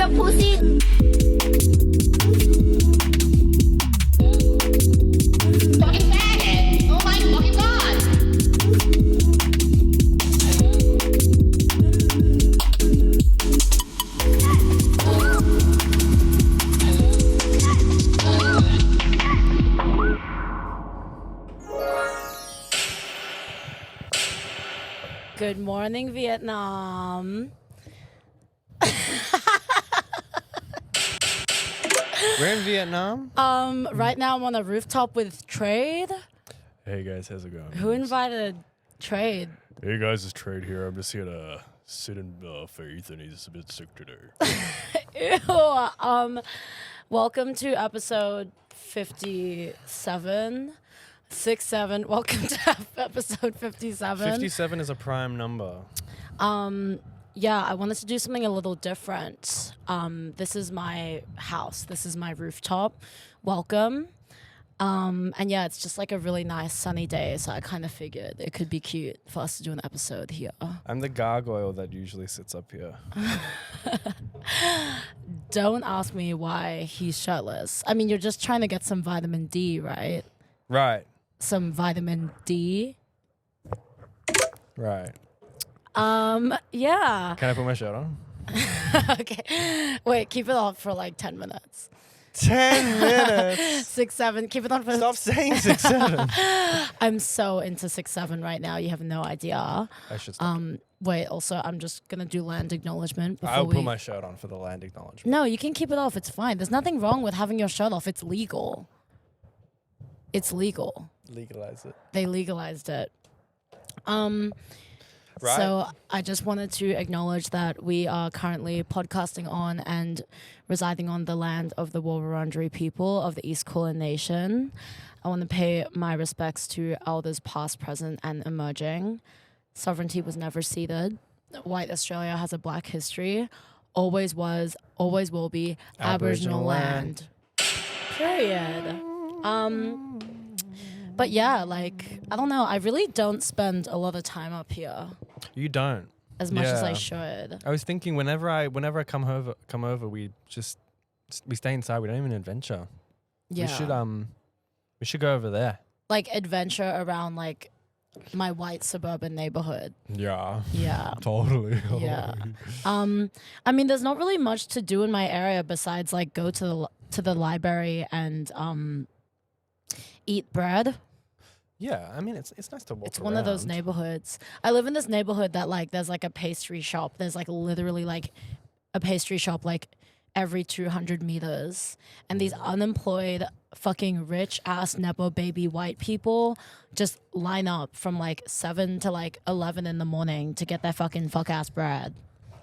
your pussy. Fucking faggot. Oh my fucking god. Good morning, Vietnam. We're in Vietnam. Right now I'm on a rooftop with Trade. Hey guys, how's it going? Who invited Trade? Hey guys, it's Trade here. I'm just here to sit in Faith, and he's a bit sick today. Ew. Welcome to episode 57. 67. Welcome to episode 57. 57 is a prime number. Yeah, I wanted to do something a little different. This is my house. This is my rooftop. Welcome. And yeah, it's just like a really nice sunny day, so I kind of figured it could be cute for us to do an episode here. I'm the gargoyle that usually sits up here. Don't ask me why he's shirtless. I mean, you're just trying to get some vitamin D, right? Right. Some vitamin D. Right. Yeah. Can I put my shirt on? Okay. Wait, keep it on for like 10 minutes. 10 minutes. 6, 7. Keep it on for. Stop saying 6, 7. I'm so into 6, 7 right now. You have no idea. I should stop. Wait. Also, I'm just gonna do land acknowledgement. I'll put my shirt on for the land acknowledgement. No, you can keep it off. It's fine. There's nothing wrong with having your shirt off. It's legal. It's legal. Legalize it. They legalized it. Right. So I just wanted to acknowledge that we are currently podcasting on and residing on the land of the Wurundjeri people of the East Kulin Nation. I want to pay my respects to elders past, present, and emerging. Sovereignty was never ceded. White Australia has a black history. Always was, always will be Aboriginal land. Period. But yeah, like, I don't know. I really don't spend a lot of time up here You don't. as much as I Yeah. should. I was thinking whenever I come over, we stay inside. We don't even adventure. Yeah. We should go over there. Like adventure around like my white suburban neighborhood. Yeah. Yeah. Totally. Yeah. I mean, there's not really much to do in my area besides like go to the library and eat bread. Yeah, I mean it's nice to walk. It's one of those neighborhoods. I live in this neighborhood that like there's like a pastry shop. There's like literally like a pastry shop like every 200 meters. And these unemployed fucking rich ass nepo baby white people just line up from like 7 to like 11 in the morning to get their fucking fuck ass bread.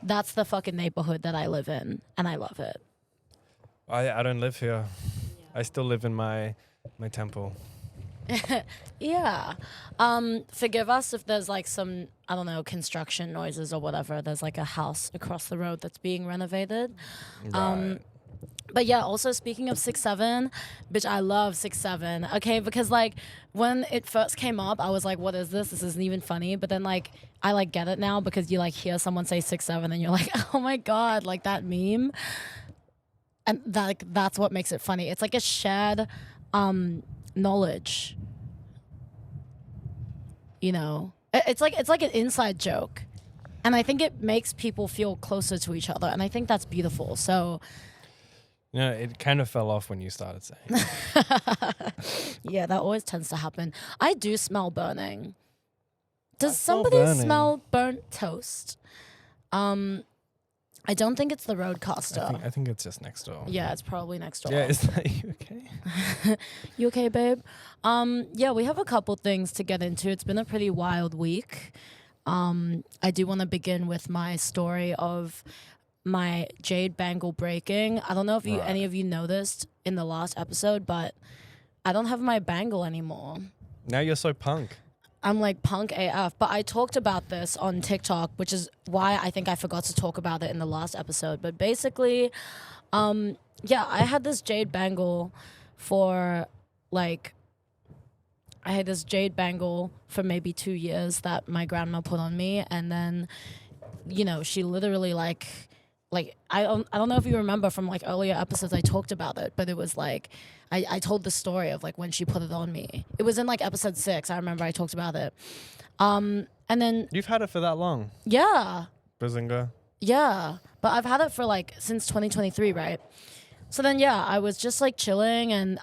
That's the fucking neighborhood that I live in, and I love it. I don't live here. I still live in my temple. Yeah. Forgive us if there's like some, I don't know, construction noises or whatever. There's like a house across the road that's being renovated. Right. But yeah, also speaking of 6, 7, bitch, I love 6, 7. Okay, because like when it first came up, I was like, what is this? This isn't even funny. But then like I like get it now because you like hear someone say 6, 7 and you're like, oh my God, like that meme. And that, like, that's what makes it funny. It's like a shared knowledge. You know, it's like an inside joke, and I think it makes people feel closer to each other, and I think that's beautiful. So, It kind of fell off when you started saying. yeah, that always tends to happen. I do smell burning. Does smell somebody burning. smell burnt toast? I don't think it's the roadcaster. I think it's just next door. Yeah, it's probably next door. Yeah, is that you okay? You okay, babe? Yeah, we have a couple things to get into. It's been a pretty wild week. I do want to begin with my story of my jade bangle breaking. I don't know if any of you noticed in the last episode, but I don't have my bangle anymore. Now you're so punk. I'm like punk AF, but I talked about this on TikTok, which is why I think I forgot to talk about it in the last episode. But basically, yeah, I had this jade bangle for maybe 2 years that my grandma put on me. And then, you know, she literally like like I don't know if you remember from like earlier episodes I talked about it, but it was like I told the story of like when she put it on me. It was in like episode 6. I remember I talked about it. And then You've had it for that long. yeah. Bazinga. Yeah. But I've had it for like since 2023, right? So then yeah, I was just like chilling and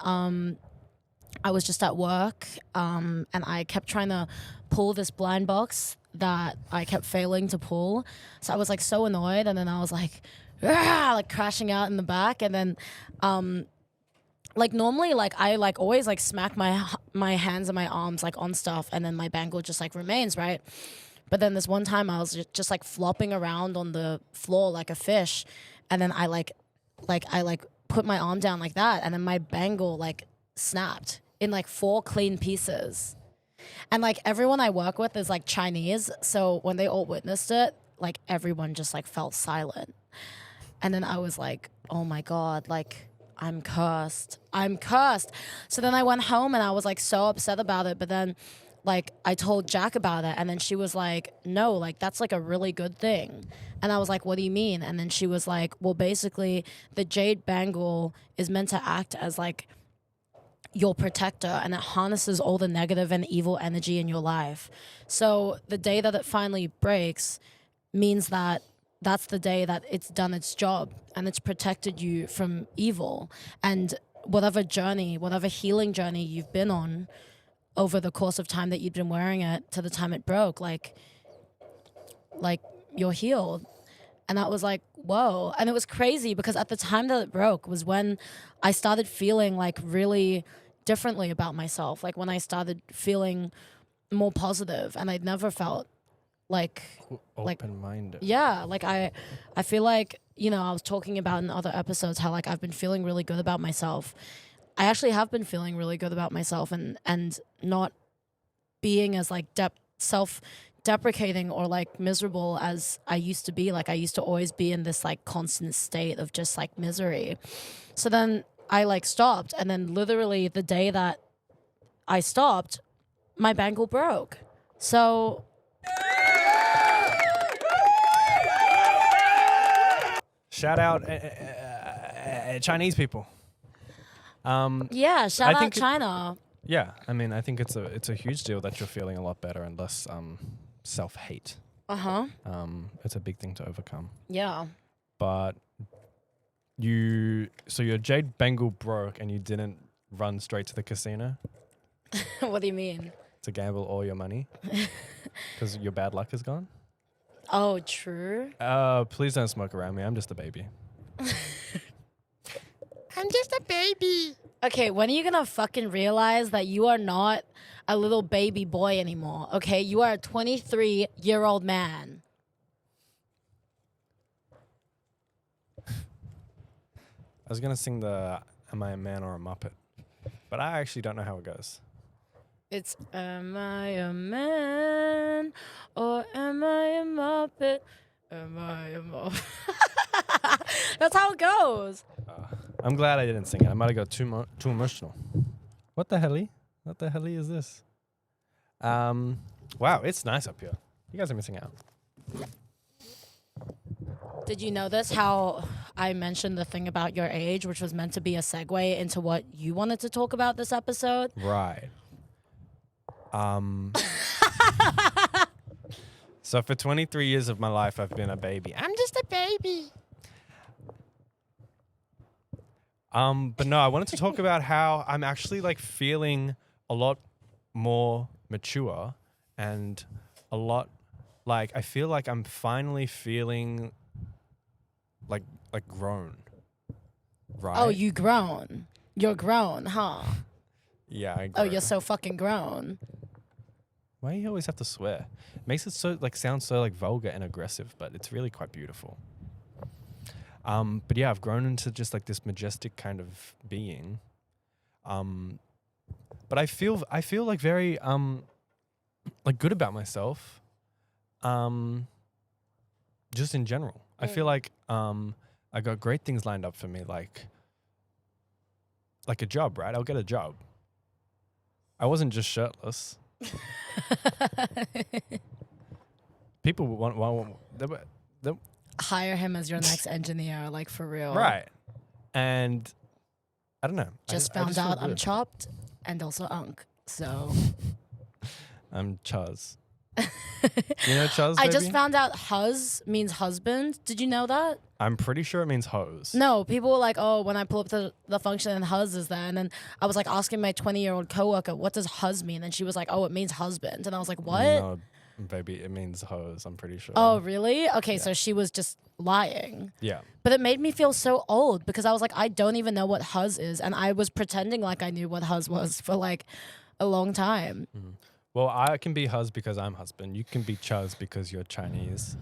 I was just at work and I kept trying to pull this blind box that I kept failing to pull. So I was like so annoyed and then I was like, "Argh," like crashing out in the back and then like normally like I like always like smack my hands and my arms like on stuff and then my bangle just like remains, right? But then this one time I was just like flopping around on the floor like a fish and then I put my arm down like that and then my bangle like snapped in like 4 clean pieces. And like everyone I work with is like Chinese, so when they all witnessed it, like everyone just like fell silent. And then I was like, oh my God, like I'm cursed. I'm cursed. So then I went home and I was like so upset about it. But then like I told Jack about it and then she was like, no, like that's like a really good thing. And I was like, what do you mean? And then she was like, well, basically the jade bangle is meant to act as like your protector and it harnesses all the negative and evil energy in your life. So the day that it finally breaks means that that's the day that it's done its job and it's protected you from evil. And whatever journey, whatever healing journey you've been on over the course of time that you've been wearing it to the time it broke, like you're healed. And that was like, whoa. And it was crazy because at the time that it broke was when I started feeling like really differently about myself. Like when I started feeling more positive and I'd never felt like open-minded. Yeah, like I feel like, you know, I was talking about in other episodes how like I've been feeling really good about myself. I actually have been feeling really good about myself and not being as like self-deprecating or like miserable as I used to be. Like I used to always be in this like constant state of just like misery. So then I like stopped and then literally the day that I stopped, my bangle broke. So Shout out Chinese people. yeah, shout out think China. Yeah, I mean, I think it's a huge deal that you're feeling a lot better and less self-hate. Uh-huh. It's a big thing to overcome. Yeah. But so your jade bangle broke and you didn't run straight to the casino What do you mean? to gamble all your money because your bad luck is gone? Oh, true. Please don't smoke around me. I'm just a baby. I'm just a baby. Okay, when are you gonna fucking realize that you are not a little baby boy anymore? Okay, you are a 23-year-old man. I was gonna sing the "Am I a Man or a Muppet," but I actually don't know how it goes. It's am I a man or am I a muppet? Am I a muppet? That's how it goes. I'm glad I didn't sing it. I might have got too emotional. What the hell? What the hell is this? Wow, it's nice up here. You guys are missing out. Did you notice how I mentioned the thing about your age, which was meant to be a segue into what you wanted to talk about this episode? Right. So for 23 years of my life, I've been a baby. I'm just a baby. But no, I wanted to talk about how I'm actually like feeling a lot more mature and a lot like I feel like I'm finally feeling like grown. Right? Oh, you grown. You're grown, huh? Yeah, I Oh, grew. you're so fucking grown. Why do you always have to swear? It makes it so like sound so like vulgar and aggressive, but it's really quite beautiful. But yeah, I've grown into just like this majestic kind of being. But I feel like very like good about myself. Just in general. I feel like I got great things lined up for me, like a job, right? I'll get a job. I wasn't just shirtless. People want hire him as your next engineer, like for real. Right. And I don't know. Just I found feel out I'm good. chopped and also unk. So I'm Chuz. You know Chuz, I baby? just found out huz means husband. Did you know that? I'm pretty sure it means hose. No, people were like, oh, when I pull up to the function and huz is there. And then I was like asking my 20-year-old coworker, what does huz mean? And she was like, oh, it means husband. And I was like, what? No, baby, it means hose, I'm pretty sure. Oh, really? Okay, so she was just lying. Yeah. But it made me feel so old because I was like, I don't even know what huz is. And I was pretending like I knew what huz was for like a long time. Well, I can be huz because I'm husband. You can be Chuz because you're Chinese.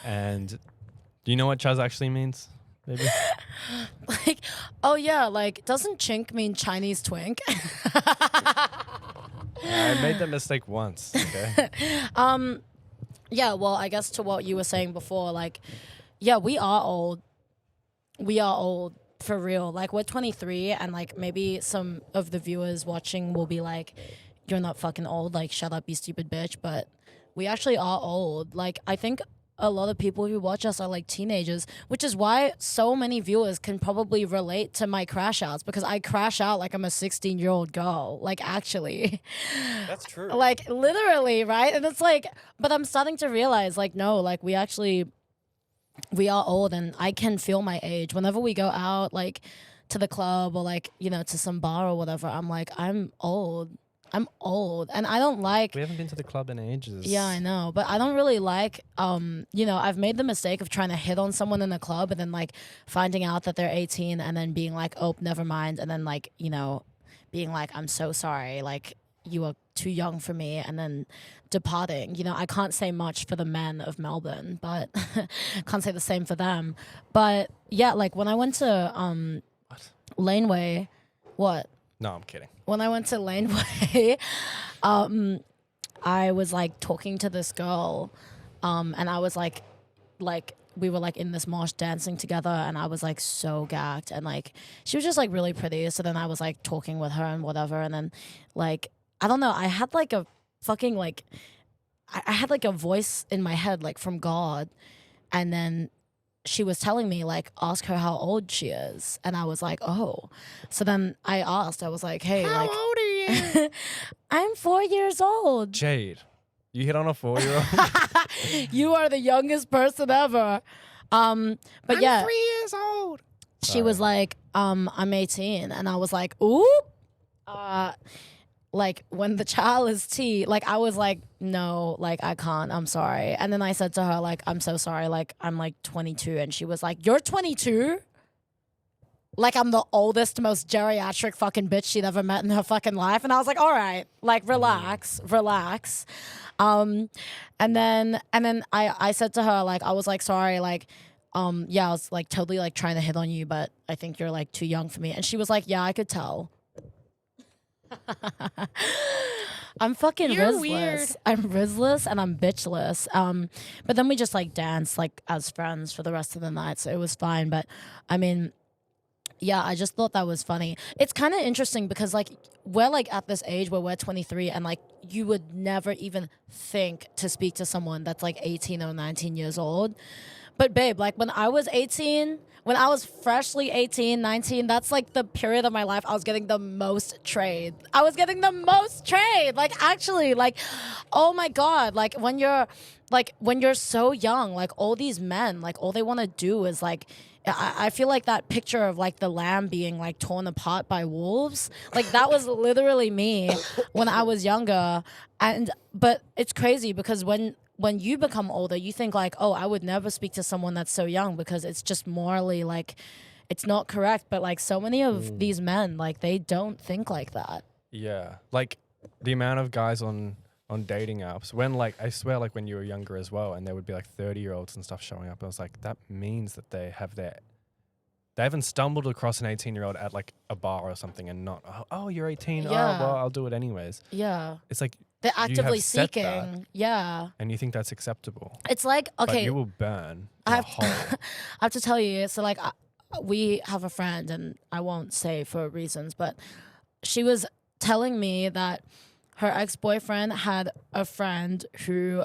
And do you know what Chuz actually means, baby? Like, oh yeah, like, doesn't chink mean Chinese twink? I made that mistake once, okay? Yeah, well, I guess to what you were saying before, like, yeah, we are old. We are old for real. Like, we're 23, and like maybe some of the viewers watching will be like, you're not fucking old, like, shut up, you stupid bitch. But we actually are old. Like, I think a lot of people who watch us are like teenagers, which is why so many viewers can probably relate to my crash outs, because I crash out like I'm a 16-year-old girl. Like, actually. That's true. Like, literally, right? And it's like, but I'm starting to realize, like, no, like, we are old, and I can feel my age. Whenever we go out, like, to the club or, like, you know, to some bar or whatever, I'm like, I'm old. And I don't like... We haven't been to the club in ages. Yeah, I know. But I don't really like, you know, I've made the mistake of trying to hit on someone in the club and then, like, finding out that they're 18 and then being like, oh, never mind. And then, like, you know, being like, I'm so sorry. Like, you are too young for me. And then departing. You know, I can't say much for the men of Melbourne, but can't say the same for them. But, yeah, like, when I went to Laneway... What? No, I'm kidding. When I went to Laneway, I was like talking to this girl, and I was like we were like in this mosh dancing together, and I was like so gagged, and like she was just like really pretty. So then I was like talking with her and whatever, and then like I don't know, I had like a fucking like I had like a voice in my head like from God, and then she was telling me, like, ask her how old she is. And I was like, oh. So then I asked, I was like, hey, How like, old are you? I'm 4 years old. Jade, you hit on a 4-year-old? You are the youngest person ever. But I'm yeah, 3 years old. she was like, I'm 18. And I was like, ooh. Like, when the child is T, like, I was like, no, like, I can't, I'm sorry. And then I said to her, like, I'm so sorry, like, I'm like 22. And she was like, you're 22? Like, I'm the oldest, most geriatric fucking bitch she'd ever met in her fucking life. And I was like, all right, like, relax. And then I said to her, like, I was like, sorry, like, yeah, I was like totally like trying to hit on you, but I think you're like too young for me. And she was like, yeah, I could tell. I'm fucking You're Rizless. weird. I'm Rizless and I'm bitchless. But then we just like danced like as friends for the rest of the night, so it was fine. But I mean, yeah, I just thought that was funny. It's kind of interesting because like we're like at this age where we're 23 and like you would never even think to speak to someone that's like 18 or 19 years old. But babe, like when I was 18, when I was freshly 18, 19, that's like the period of my life I was getting the most trade. Like actually, like, oh my God, like when you're so young, like all these men, like all they want to do is like, I feel like that picture of like the lamb being like torn apart by wolves, like that was literally me when I was younger. But it's crazy because when you become older, you think like, oh, I would never speak to someone that's so young because it's just morally like, it's not correct. But like so many of these men, like they don't think like that. Yeah. Like the amount of guys on dating apps when like, I swear like when you were younger as well, and there would be like 30-year-olds and stuff showing up. I was like, that means that they haven't stumbled across an 18-year-old at like a bar or something and not, oh, you're 18. Yeah. Oh, well, I'll do it anyways. Yeah. It's like, They're you actively have set seeking. that, Yeah. and you think that's acceptable. It's like, But okay. you will burn I a have, hole. I have to tell you, so like we have a friend, and I won't say for reasons, but she was telling me that her ex-boyfriend had a friend who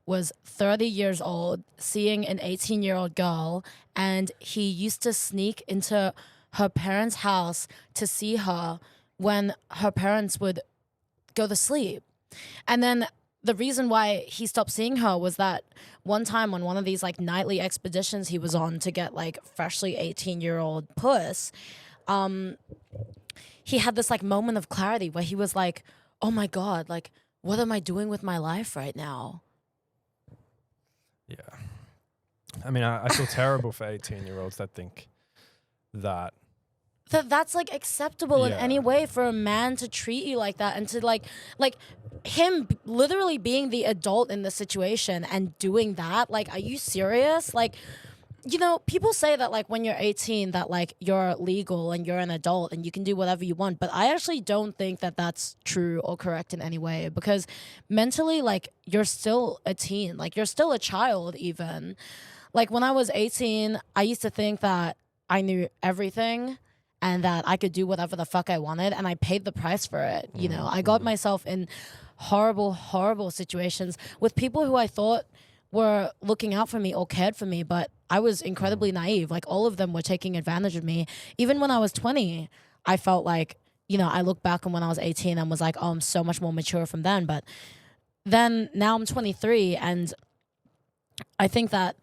was 30 years old, seeing an 18-year-old girl, and he used to sneak into her parents' house to see her when her parents would go to sleep. And then the reason why he stopped seeing her was that one time on one of these like nightly expeditions he was on to get like freshly 18-year-old puss, he had this like moment of clarity where he was like, oh my God, like, what am I doing with my life right now? Yeah. I mean, I feel terrible for 18-year-olds that think that. That's like acceptable in Yeah. any way for a man to treat you like that, and to like him literally being the adult in the situation and doing that. Like, are you serious? Like, you know, people say that like when you're 18 that like you're legal and you're an adult and you can do whatever you want, but I actually don't think that that's true or correct in any way, because mentally, like, you're still a teen, like you're still a child even. Like when I was 18, I used to think that I knew everything and that I could do whatever the fuck I wanted, and I paid the price for it. You know, I got myself in horrible, horrible situations with people who I thought were looking out for me or cared for me, but I was incredibly naive. Like, all of them were taking advantage of me. Even when I was 20, I felt like, you know, I look back on when I was 18 and was like, oh, I'm so much more mature from then. But then now I'm 23, and I think that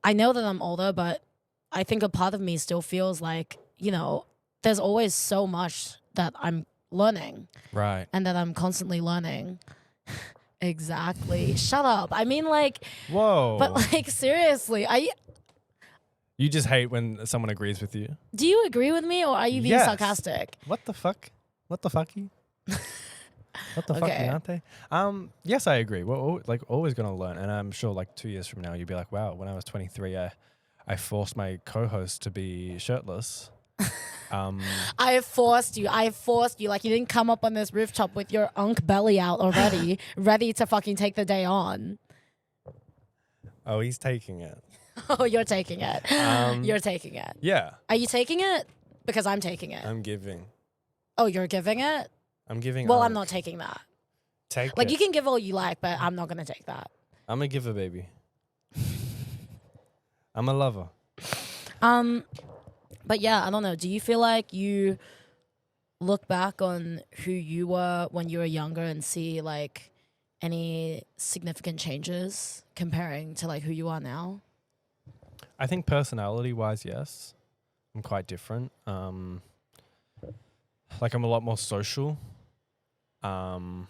I know that I'm older, but I think a part of me still feels like, you know, there's always so much that I'm learning. Right. And that I'm constantly learning. Exactly. Shut up. I mean, like, Whoa. but like, seriously, You just hate when someone agrees with you. do you agree with me, or are you being Yes. sarcastic? What the fuck? What the fucky? What the Okay. fucky, aren't they? Yes, I agree. We're like always gonna learn, and I'm sure like 2 years from now you'll be like, wow, when I was 23, I forced my co-host to be shirtless. I forced you. Like, you didn't come up on this rooftop with your unk belly out already, ready to fucking take the day on. Oh, he's taking it. Oh, you're taking it. You're taking it. Yeah, Are you taking it? Because I'm taking it. I'm giving. Oh, you're giving it? I'm giving. Well, I'm not taking that. Take Like, it. you can give all you like, but I'm not going to take that. I'm a giver, baby. I'm a lover. But yeah, I don't know. Do you feel like you look back on who you were when you were younger and see like any significant changes comparing to like who you are now? I think personality-wise, yes, I'm quite different. Like I'm a lot more social. I'm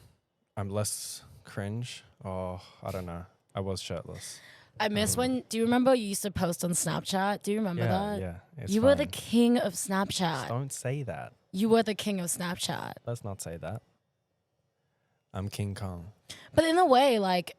less cringe. Oh, I don't know. I was shirtless. I miss when. Do you remember you used to post on Snapchat? Do you remember that? Yeah. It's You were the fine. king of Just Snapchat. don't say that. You were the king of Snapchat. Let's not say that. I'm King Kong. But in a way, like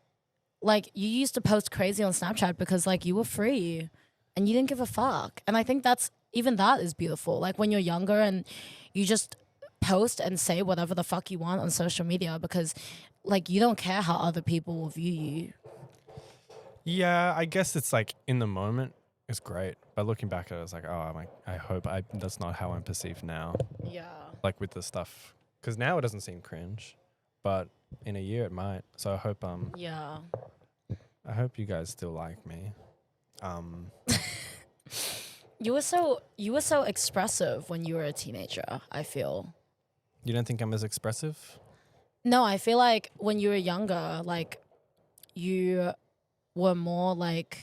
you used to post crazy on Snapchat because like you were free and you didn't give a fuck. And I think that is beautiful. Like when you're younger and you just post and say whatever the fuck you want on social media because like you don't care how other people will view you. Yeah, I guess it's like in the moment, it's great. But looking back at it, it's like, oh, I hope that's not how I'm perceived now. Yeah. Like with the stuff. Because now it doesn't seem cringe. But in a year it might. So I hope you guys still like me. You were so expressive when you were a teenager, I feel. You don't think I'm as expressive? No, I feel like when you were younger, like you were more like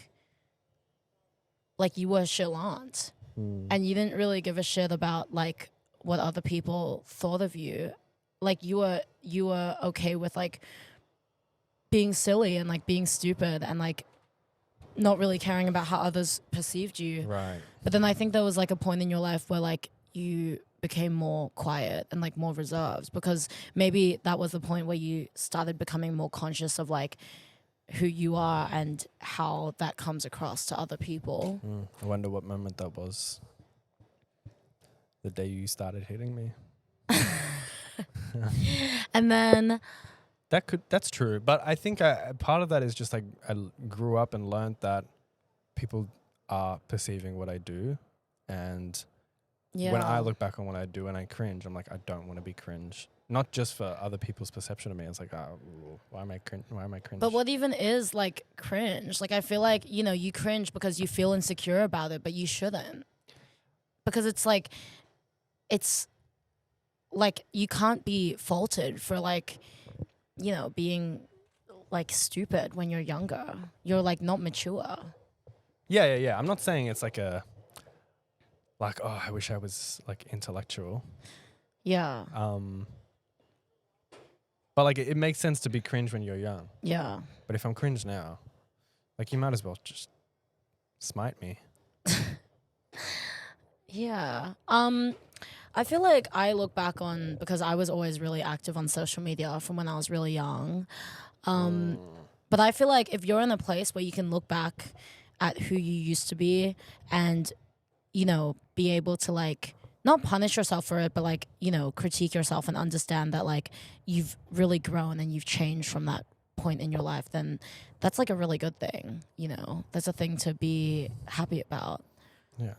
you were chalant and you didn't really give a shit about like what other people thought of you. Like you were okay with like being silly and like being stupid and like not really caring about how others perceived you. Right. But then I think there was like a point in your life where like you became more quiet and like more reserved because maybe that was the point where you started becoming more conscious of like who you are and how that comes across to other people. I wonder what moment that was. The day you started hitting me. And then That's true. But I think part of that is just like I grew up and learned that people are perceiving what I do. And yeah. when I look back on what I do and I cringe, I'm like, I don't want to be cringe. not just for other people's perception of me. It's like, oh, why am I cringe? But what even is like cringe? Like I feel like, you know, you cringe because you feel insecure about it, but you shouldn't. Because it's like you can't be faulted for like, you know, being like stupid when you're younger. You're like not mature. Yeah. I'm not saying it's like oh, I wish I was like intellectual. Yeah. But like it makes sense to be cringe when you're young. Yeah. But if I'm cringe now, like you might as well just smite me. Yeah. I feel like I look back on, because I was always really active on social media from when I was really young. But I feel like if you're in a place where you can look back at who you used to be and, you know, be able to like not punish yourself for it, but like, you know, critique yourself and understand that like you've really grown and you've changed from that point in your life, then that's like a really good thing. You know, that's a thing to be happy about. Yeah.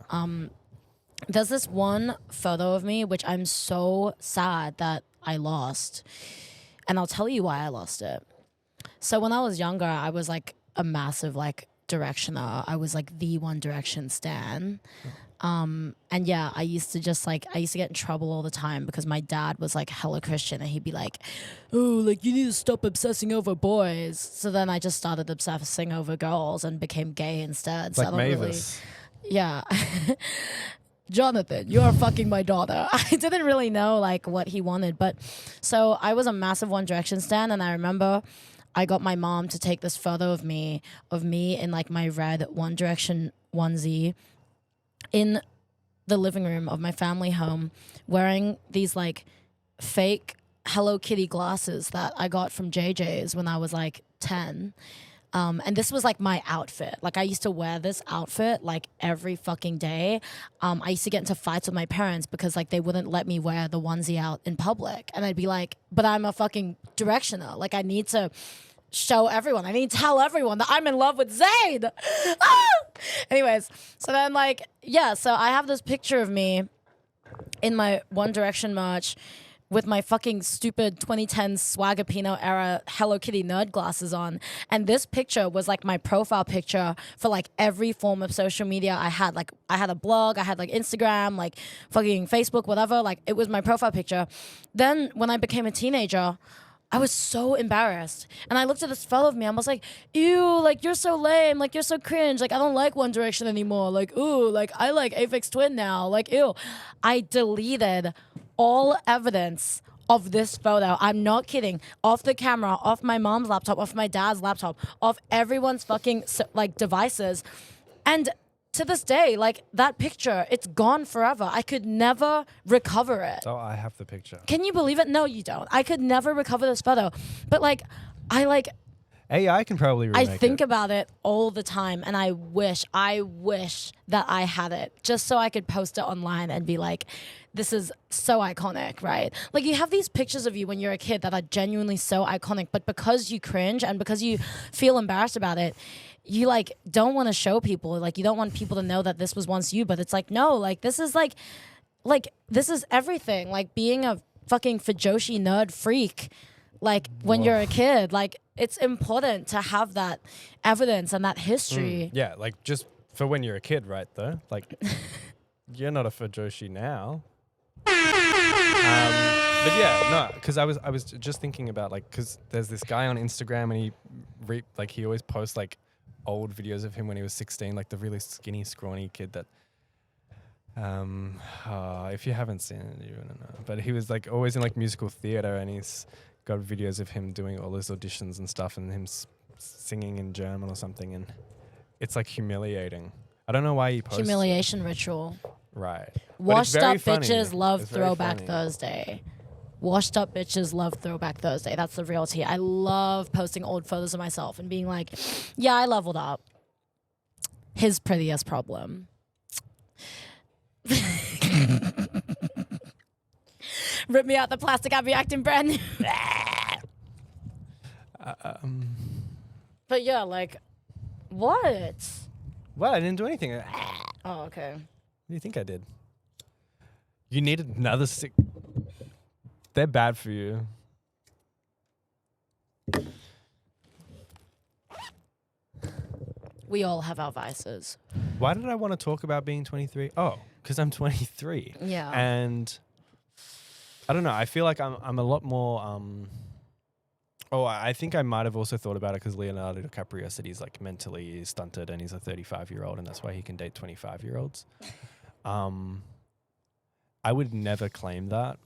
There's this one photo of me which I'm so sad that I lost, and I'll tell you why I lost it. So when I was younger, I was like a massive like Directioner. I was like the One Direction stan. And yeah, I used to get in trouble all the time because my dad was like hella Christian, and he'd be like, oh, like you need to stop obsessing over boys. So then I just started obsessing over girls and became gay instead. So Like Mavis. Yeah. Jonathan, you're fucking my daughter. I didn't really know like what he wanted, but so I was a massive One Direction stan, and I remember I got my mom to take this photo of me in like my red One Direction onesie in the living room of my family home, wearing these like fake Hello Kitty glasses that I got from JJ's when I was like 10. And this was like my outfit. Like I used to wear this outfit like every fucking day. I used to get into fights with my parents because like they wouldn't let me wear the onesie out in public. And I'd be like, but I'm a fucking Directioner. Like I need to show everyone. I need to tell everyone that I'm in love with Zayn. Ah! Anyways, so then like, yeah, so I have this picture of me in my One Direction merch with my fucking stupid 2010 Swagapino era Hello Kitty nerd glasses on. And this picture was like my profile picture for like every form of social media I had. Like I had a blog, I had like Instagram, like fucking Facebook, whatever. Like it was my profile picture. Then when I became a teenager, I was so embarrassed. And I looked at this photo of me, I was like, ew, like you're so lame, like you're so cringe, like I don't like One Direction anymore. Like, ooh, like I like Aphex Twin now. Like, ew. I deleted all evidence of this photo. I'm not kidding. Off the camera, off my mom's laptop, off my dad's laptop, off everyone's fucking like devices. And to this day, like that picture, it's gone forever. I could never recover it. So I have the picture. Can you believe it? No, you don't. I could never recover this photo. But like, AI can probably remake I think it. about it all the time, and I wish that I had it just so I could post it online and be like, this is so iconic, right? Like you have these pictures of you when you're a kid that are genuinely so iconic, but because you cringe and because you feel embarrassed about it, you like don't want to show people. Like you don't want people to know that this was once you, but it's like, no, like this is like this is everything. Like being a fucking Fujoshi nerd freak, like when you're a kid, like it's important to have that evidence and that history. Yeah, like just for when you're a kid, right? Though, like you're not a Fujoshi now. But yeah, no, because I was just thinking about like, because there's this guy on Instagram and he always posts like old videos of him when he was 16, like the really skinny, scrawny kid that. If you haven't seen it, you wouldn't know. But he was like always in like musical theater, and he's got videos of him doing all his auditions and stuff, and him singing in German or something, and it's like humiliating. I don't know why he posts Humiliation ritual. Right. Washed up funny. bitches love It's very Throwback funny. Thursday. Washed up bitches love Throwback Thursday. That's the real tea. I love posting old photos of myself and being like, yeah, I leveled up. His prettiest problem. Rip me out the plastic, I'll be acting brand new. But yeah, like, what? Well, I didn't do anything. What Oh, okay. do you think I did? You needed another sick. They're bad for you. We all have our vices. Why did I want to talk about being 23? Oh, because I'm 23. Yeah. And I don't know. I feel like I'm a lot more. I think I might have also thought about it because Leonardo DiCaprio said he's like mentally stunted and he's a 35-year-old and that's why he can date 25-year-olds. I would never claim that.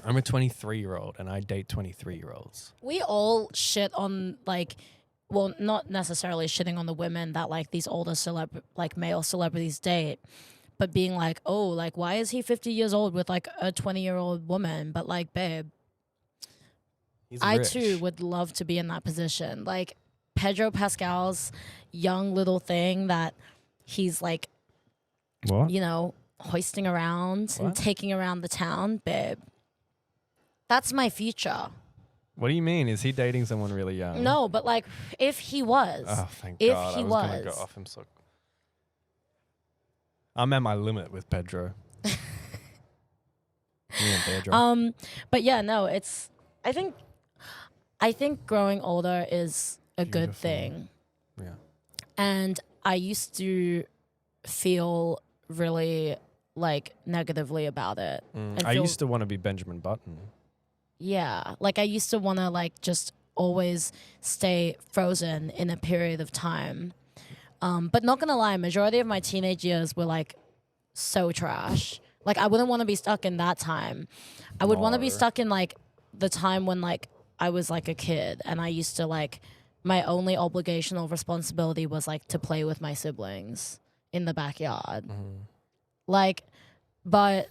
I'm a 23-year-old and I date 23-year-olds. We all shit on like, well, not necessarily shitting on the women that like these older male celebrities date, but being like, oh, like why is he 50 years old with like a 20-year-old woman? But like, babe, He's I rich. too would love to be in that position. Like Pedro Pascal's young little thing that he's like, What? you know, hoisting around and taking around the town, babe. That's my future. What do you mean? Is he dating someone really young? No, but like if he was. Oh, thank If God. he I was going to was. go off him so. I'm at my limit with Pedro. Me and Pedro. But yeah, no, it's I think growing older is a good Beautiful. thing. Yeah. And I used to feel really like negatively about it. And I feel- used to want to be Benjamin Button. Yeah, like I used to want to like just always stay frozen in a period of time. But not gonna lie, majority of my teenage years were like so trash. Like I wouldn't want to be stuck in that time. I would want to be No. stuck in like the time when like I was like a kid and I used to like my only obligation or responsibility was like to play with my siblings in the backyard. Like, but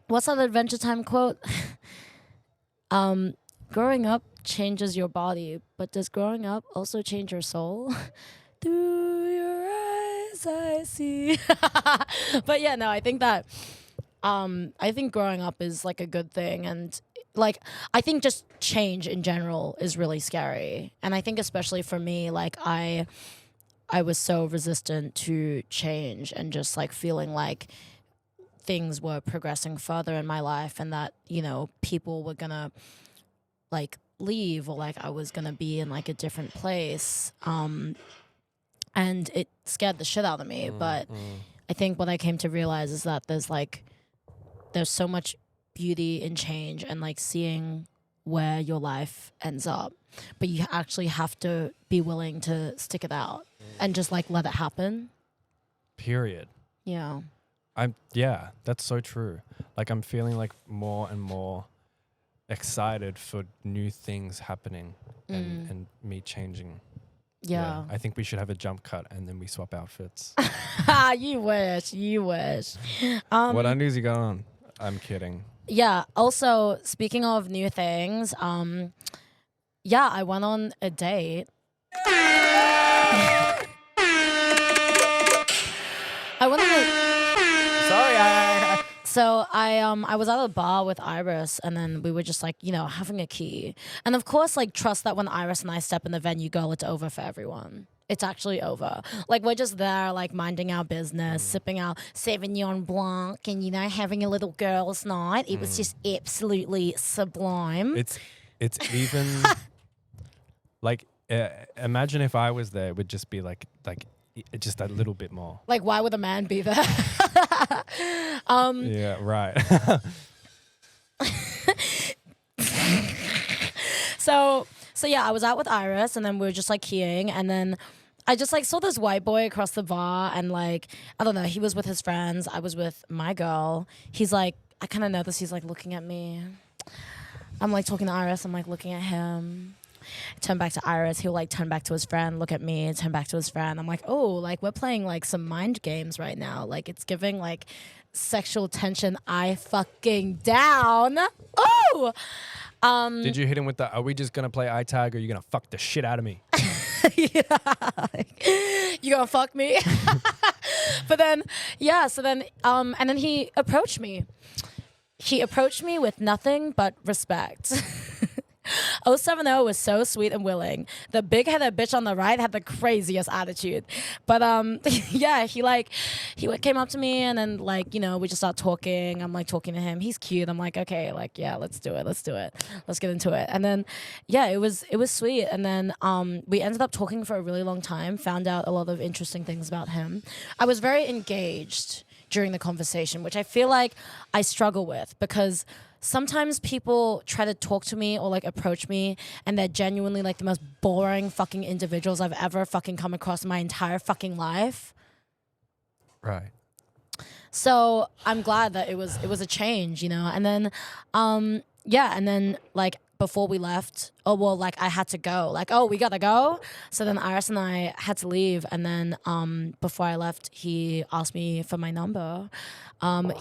what's that Adventure Time quote? Growing up changes your body, but does growing up also change your soul? Through your eyes I see. But yeah, no, I think that I think growing up is like a good thing, and like I think just change in general is really scary. And I think especially for me, like I was so resistant to change and just like feeling like things were progressing further in my life and that, you know, people were gonna like leave or like I was gonna be in like a different place. And it scared the shit out of me. But I think what I came to realize is that there's so much beauty in change and like seeing where your life ends up. But you actually have to be willing to stick it out and just like let it happen. Period. Yeah. Yeah, that's so true. Like I'm feeling like more and more excited for new things happening and me changing. Yeah. I think we should have a jump cut and then we swap outfits. You wish. What undies you got on? I'm kidding. Yeah. Also, speaking of new things, yeah, I went on a date. So I was at a bar with Iris and then we were just like, you know, having a key. And of course, like trust that when Iris and I step in the venue, girl, it's over for everyone. It's actually over. Like we're just there, like minding our business, sipping our Sauvignon Blanc and, you know, having a little girls' night. It was just absolutely sublime. It's even like imagine if I was there, it would just be like just a little bit more. Like, why would a man be there? Yeah, right. So yeah, I was out with Iris and then we were just like keying and then I just like saw this white boy across the bar and like, I don't know, he was with his friends. I was with my girl. He's like, I kind of noticed he's like looking at me. I'm like talking to Iris. I'm like looking at him. I turn back to Iris. He'll like turn back to his friend, look at me, turn back to his friend. I'm like, oh, like we're playing like some mind games right now. Like it's giving like sexual tension. I fucking down. Oh! Did you hit him with the, are we just going to play eye tag or are you going to fuck the shit out of me? Yeah. You gonna fuck me? But then, yeah, so then, and then he approached me. He approached me with nothing but respect. 070 was so sweet and willing. The big-headed bitch on the right had the craziest attitude. But yeah, he came up to me and then like, you know, we just start talking. I'm like talking to him. He's cute. I'm like, okay, like yeah, let's do it. Let's get into it. And then yeah, it was sweet. And then we ended up talking for a really long time. Found out a lot of interesting things about him. I was very engaged during the conversation, which I feel like I struggle with because sometimes people try to talk to me or like approach me and they're genuinely like the most boring fucking individuals I've ever fucking come across in my entire fucking life. Right. So I'm glad that it was a change, you know. And then yeah, and then like before we left, oh well, like I had to go. Like, oh, we gotta go. So then Iris and I had to leave, and then before I left, he asked me for my number.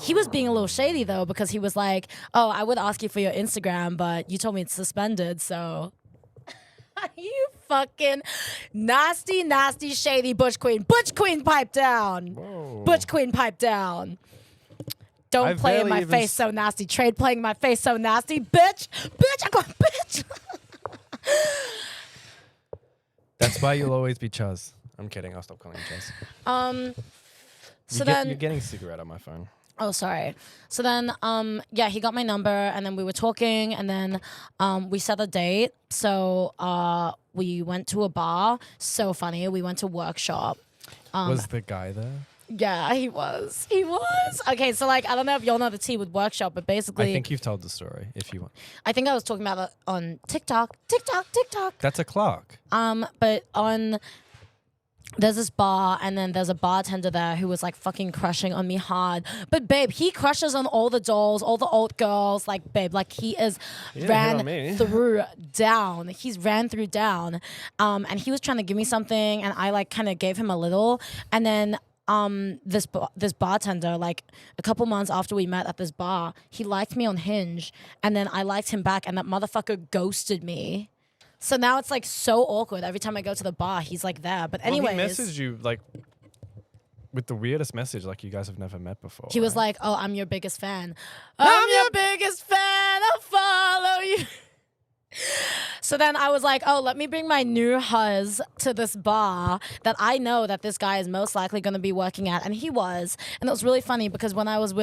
He was being a little shady though, because he was like, oh, I would ask you for your Instagram, but you told me it's suspended, so you fucking nasty, nasty, shady Butch Queen. Butch Queen, pipe down. Whoa. Butch Queen, pipe down. Don't I've play in barely my face so nasty. Trade playing in my face so nasty. Bitch. Bitch. I'm going, bitch. That's why you'll always be Chuz. I'm kidding. I'll stop calling you Chuz. So then you're getting a cigarette on my phone. Oh, sorry. So then, yeah, he got my number, and then we were talking, and then we set a date. So we went to a bar. So funny. We went to Workshop. Was the guy there? Yeah, he was. He was. Okay, so like, I don't know if y'all know the tea with Workshop, but basically, I think you've told the story. If you want, I think I was talking about it on TikTok. that's a clock. But there's this bar, and then there's a bartender there who was like fucking crushing on me hard. But babe, he crushes on all the dolls, all the old girls. Like babe, like he is ran through down. He's ran through down. And he was trying to give me something, and I like kind of gave him a little, and then this bartender, like a couple months after we met at this bar, he liked me on Hinge, and then I liked him back, and that motherfucker ghosted me. So now it's like so awkward. Every time I go to the bar, he's like there. But anyways, well, he messaged you like with the weirdest message, like you guys have never met before. He was like, "Oh, I'm your biggest fan. I'm your biggest fan. I'll follow you." So then I was like, oh, let me bring my new huzz to this bar that I know that this guy is most likely going to be working at. And he was. And it was really funny because when I was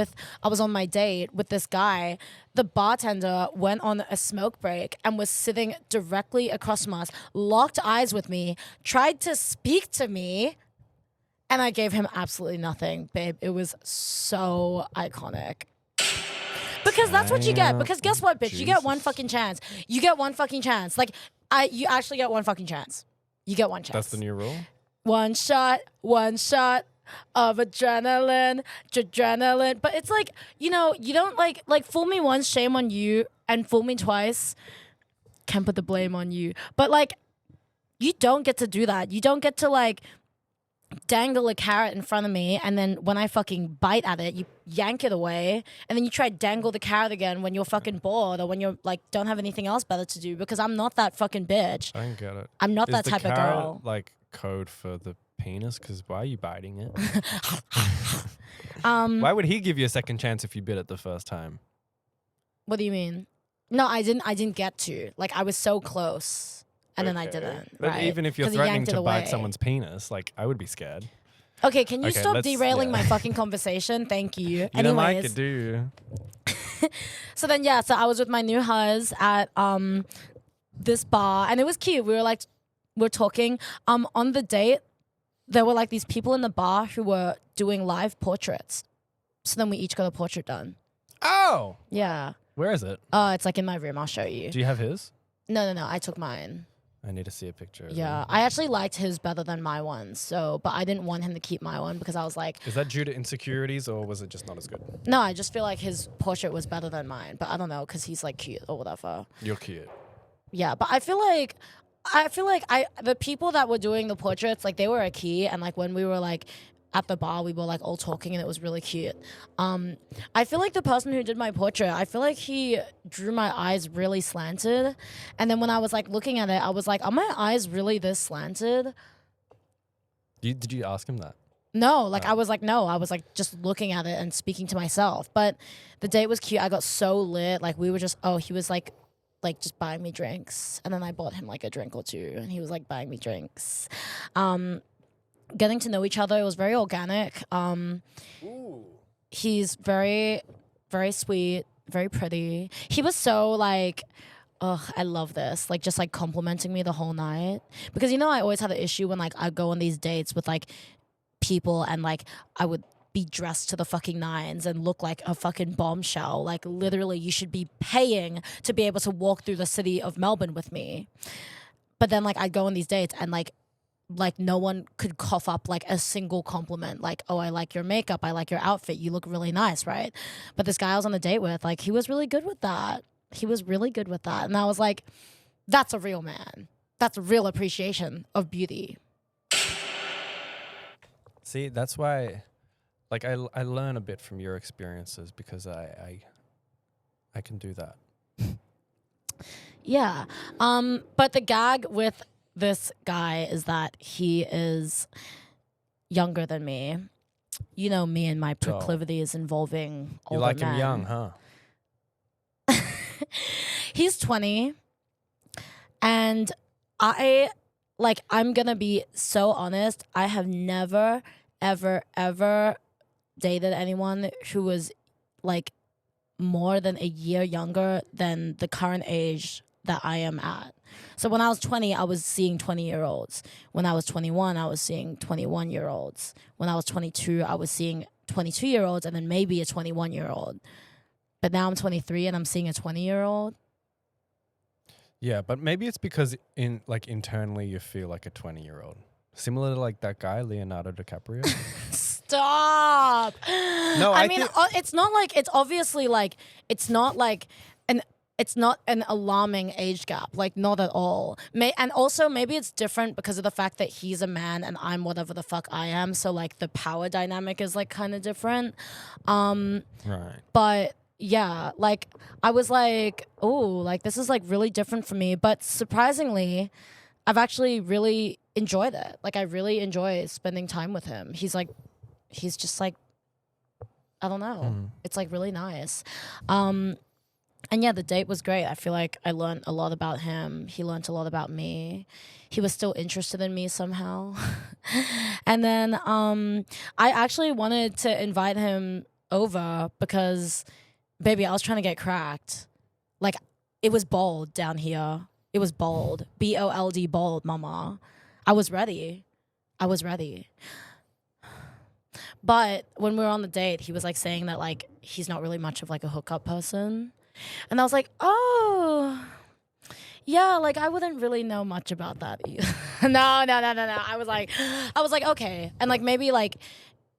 on my date with this guy, the bartender went on a smoke break and was sitting directly across from us, locked eyes with me, tried to speak to me, and I gave him absolutely nothing, babe. It was so iconic. Because that's what you get. Because guess what, bitch? Jesus. You get one fucking chance. You get one fucking chance. Like, you actually get one fucking chance. You get one chance. That's the new rule? One shot of adrenaline. But it's like, you know, you don't like fool me once, shame on you, and fool me twice, can put the blame on you. But like, you don't get to do that. You don't get to like dangle a carrot in front of me, and then when I fucking bite at it, you yank it away, and then you try to dangle the carrot again when you're fucking bored or when you're like don't have anything else better to do, because I'm not that fucking bitch. I don't get it. I'm not Is that the type of carrot, girl. Like code for the penis? Because why are you biting it? Why would he give you a second chance if you bit it the first time? What do you mean? No, I didn't get to. Like, I was so close. And then I didn't. But right? even if you're 'Cause he threatening yanked to it bite away. someone's penis, like I would be scared. Okay, can you Okay, stop let's- derailing yeah. my fucking conversation? Thank you. You Anyways, don't like it, do you? so then yeah, so I was with my new huzz at this bar, and it was cute. We're talking. On the date, there were like these people in the bar who were doing live portraits. So then we each got a portrait done. Oh, Yeah. where is it? It's like in my room. I'll show you. Do you have his? No. I took mine. I need to see a picture. Of Yeah, him. I actually liked his better than my one. So, but I didn't want him to keep my one because I was like, Is that due to insecurities or was it just not as good? no, I just feel like his portrait was better than mine. But I don't know because he's like cute or whatever. You're cute. Yeah, but I feel like the people that were doing the portraits, like they were a key, and like when we were like at the bar, we were like all talking, and it was really cute. I feel like the person who did my portrait, I feel like he drew my eyes really slanted, and then when I was like looking at it, I was like, are my eyes really this slanted? Did you ask him that? No, like I was like, no, I was like just looking at it and speaking to myself. But the date was cute. I got so lit. Like we were just, he was like like just buying me drinks, and then I bought him like a drink or two, and he was like buying me drinks. Getting to know each other, it was very organic. He's very, very sweet, very pretty. He was so like, oh, I love this. Like just like complimenting me the whole night. Because you know I always had an issue when like I go on these dates with like people and like I would be dressed to the fucking nines and look like a fucking bombshell. Like literally you should be paying to be able to walk through the city of Melbourne with me. But then like I'd go on these dates and like no one could cough up like a single compliment. Like, oh, I like your makeup. I like your outfit. You look really nice, right? But this guy I was on a date with, like he was really good with that. He was really good with that. And I was like, that's a real man. That's a real appreciation of beauty. See, that's why, like, I learn a bit from your experiences because I can do that. Yeah. But the gag with this guy is that he is younger than me. You know me and my proclivities involving older You like men. him young, huh? He's 20. And I'm gonna be so honest. I have never, ever, ever dated anyone who was like more than a year younger than the current age that I am at. So when I was 20, I was seeing 20-year-olds. When I was 21, I was seeing 21-year-olds. When I was 22, I was seeing 22-year-olds and then maybe a 21-year-old. But now I'm 23 and I'm seeing a 20-year-old. Yeah, but maybe it's because internally you feel like a 20-year-old. Similar to like that guy, Leonardo DiCaprio. Stop. No, I mean, it's not like, it's obviously like, it's not an alarming age gap, like not at all. And also maybe it's different because of the fact that he's a man and I'm whatever the fuck I am. So like the power dynamic is like kind of different. Right. But yeah, like I was like, oh, like this is like really different for me. But surprisingly, I've actually really enjoyed it. Like I really enjoy spending time with him. He's just like, I don't know. It's like really nice. And yeah, the date was great. I feel like I learned a lot about him. He learned a lot about me. He was still interested in me somehow. And then I actually wanted to invite him over because, baby, I was trying to get cracked. Like, it was bold down here. It was bold. B-O-L-D, bold, mama. I was ready. But when we were on the date, he was like saying that like he's not really much of like a hookup person. And I was like, oh, yeah, like I wouldn't really know much about that either. No. I was like, okay. And like maybe like,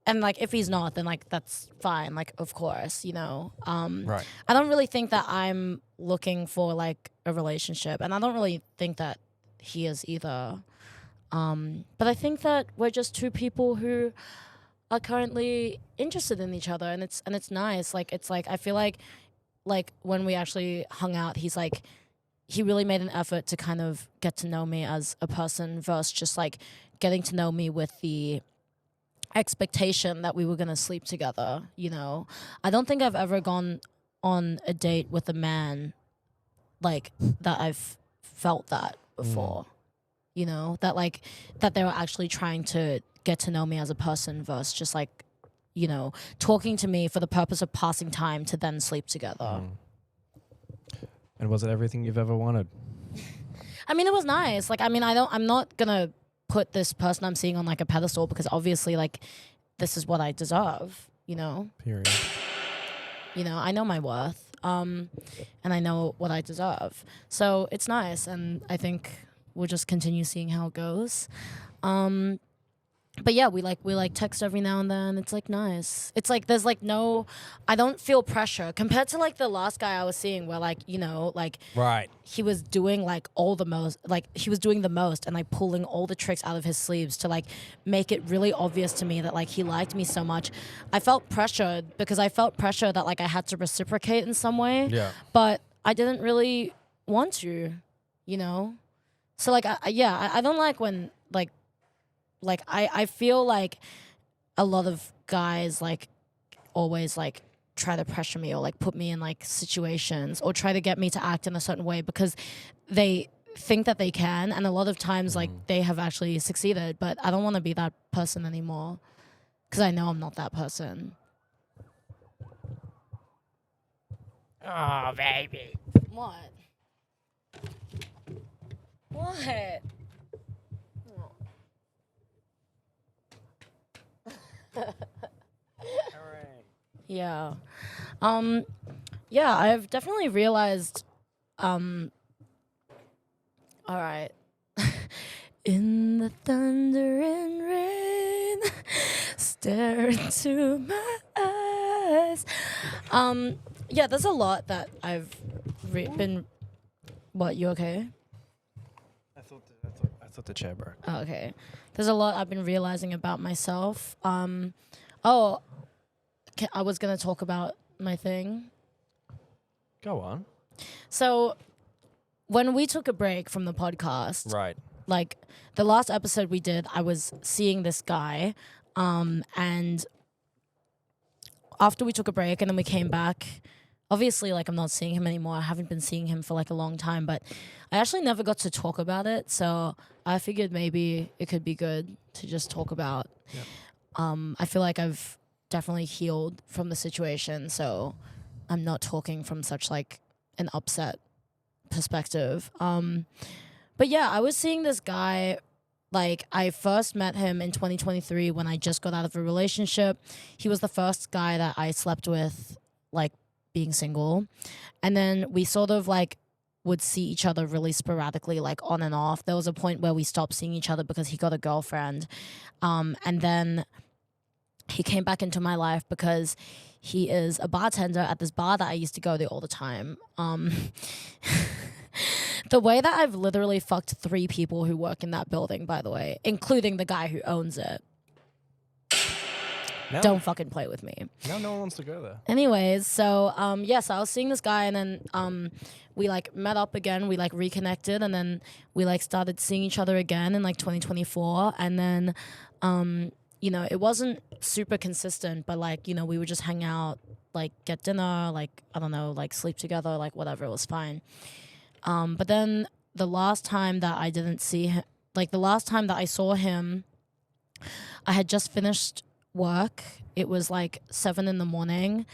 and like if he's not, then like that's fine. Like, of course, you know. Right. I don't really think that I'm looking for like a relationship. And I don't really think that he is either. But I think that we're just two people who are currently interested in each other, and it's nice. Like it's like I feel like when we actually hung out, he really made an effort to kind of get to know me as a person versus just like getting to know me with the expectation that we were going to sleep together, you know. I don't think I've ever gone on a date with a man like that I've felt that before. You know, that they were actually trying to get to know me as a person versus just like, you know, talking to me for the purpose of passing time to then sleep together. And was it everything you've ever wanted? I mean, it was nice. Like, I mean, I'm not gonna put this person I'm seeing on like a pedestal because obviously like this is what I deserve, you know? Period. You know, I know my worth. And I know what I deserve. So it's nice, and I think we'll just continue seeing how it goes. But yeah, we text every now and then. It's like nice. It's like there's like no, I don't feel pressure compared to like the last guy I was seeing where like, you know, like Right. he was doing like he was doing the most and like pulling all the tricks out of his sleeves to like make it really obvious to me that like he liked me so much. I felt pressured because I felt pressure that like I had to reciprocate in some way. Yeah. But I didn't really want to, you know? So like, I don't like when I feel like a lot of guys like always like try to pressure me or like put me in like situations or try to get me to act in a certain way because they think that they can, and a lot of times like they have actually succeeded, but I don't want to be that person anymore because I know I'm not that person. Oh, baby. What? What? Yeah. Yeah, I've definitely realized all right. In the thunder and rain, stare into my eyes. Yeah, there's a lot that I've been. What, you okay? I thought the chair broke. Oh, okay. There's a lot I've been realizing about myself. Oh, I was gonna talk about my thing. Go on. So, when we took a break from the podcast, Right. like the last episode we did, I was seeing this guy, and after we took a break and then we came back, obviously like I'm not seeing him anymore. I haven't been seeing him for like a long time, but I actually never got to talk about it. So I figured maybe it could be good to just talk about. Yep. I feel like I've definitely healed from the situation, so I'm not talking from such like an upset perspective. But yeah, I was seeing this guy. Like, I first met him in 2023 when I just got out of a relationship. He was the first guy that I slept with, like, being single. And then we sort of, like, would see each other really sporadically, like, on and off. There was a point where we stopped seeing each other because he got a girlfriend. And then he came back into my life because he is a bartender at this bar that I used to go to all the time. The way that I've literally fucked 3 people who work in that building, by the way, including the guy who owns it. Don't fucking play with me. Now no one wants to go there. Anyways, so yes, I was seeing this guy, and then we like met up again. We like reconnected, and then we like started seeing each other again in like 2024. And then you know, it wasn't super consistent, but like, you know, we would just hang out, like get dinner, like I don't know, like sleep together, like whatever. It was fine. But then the last time that I didn't see him, like the last time that I saw him, I had just finished work. It was like 7 a.m.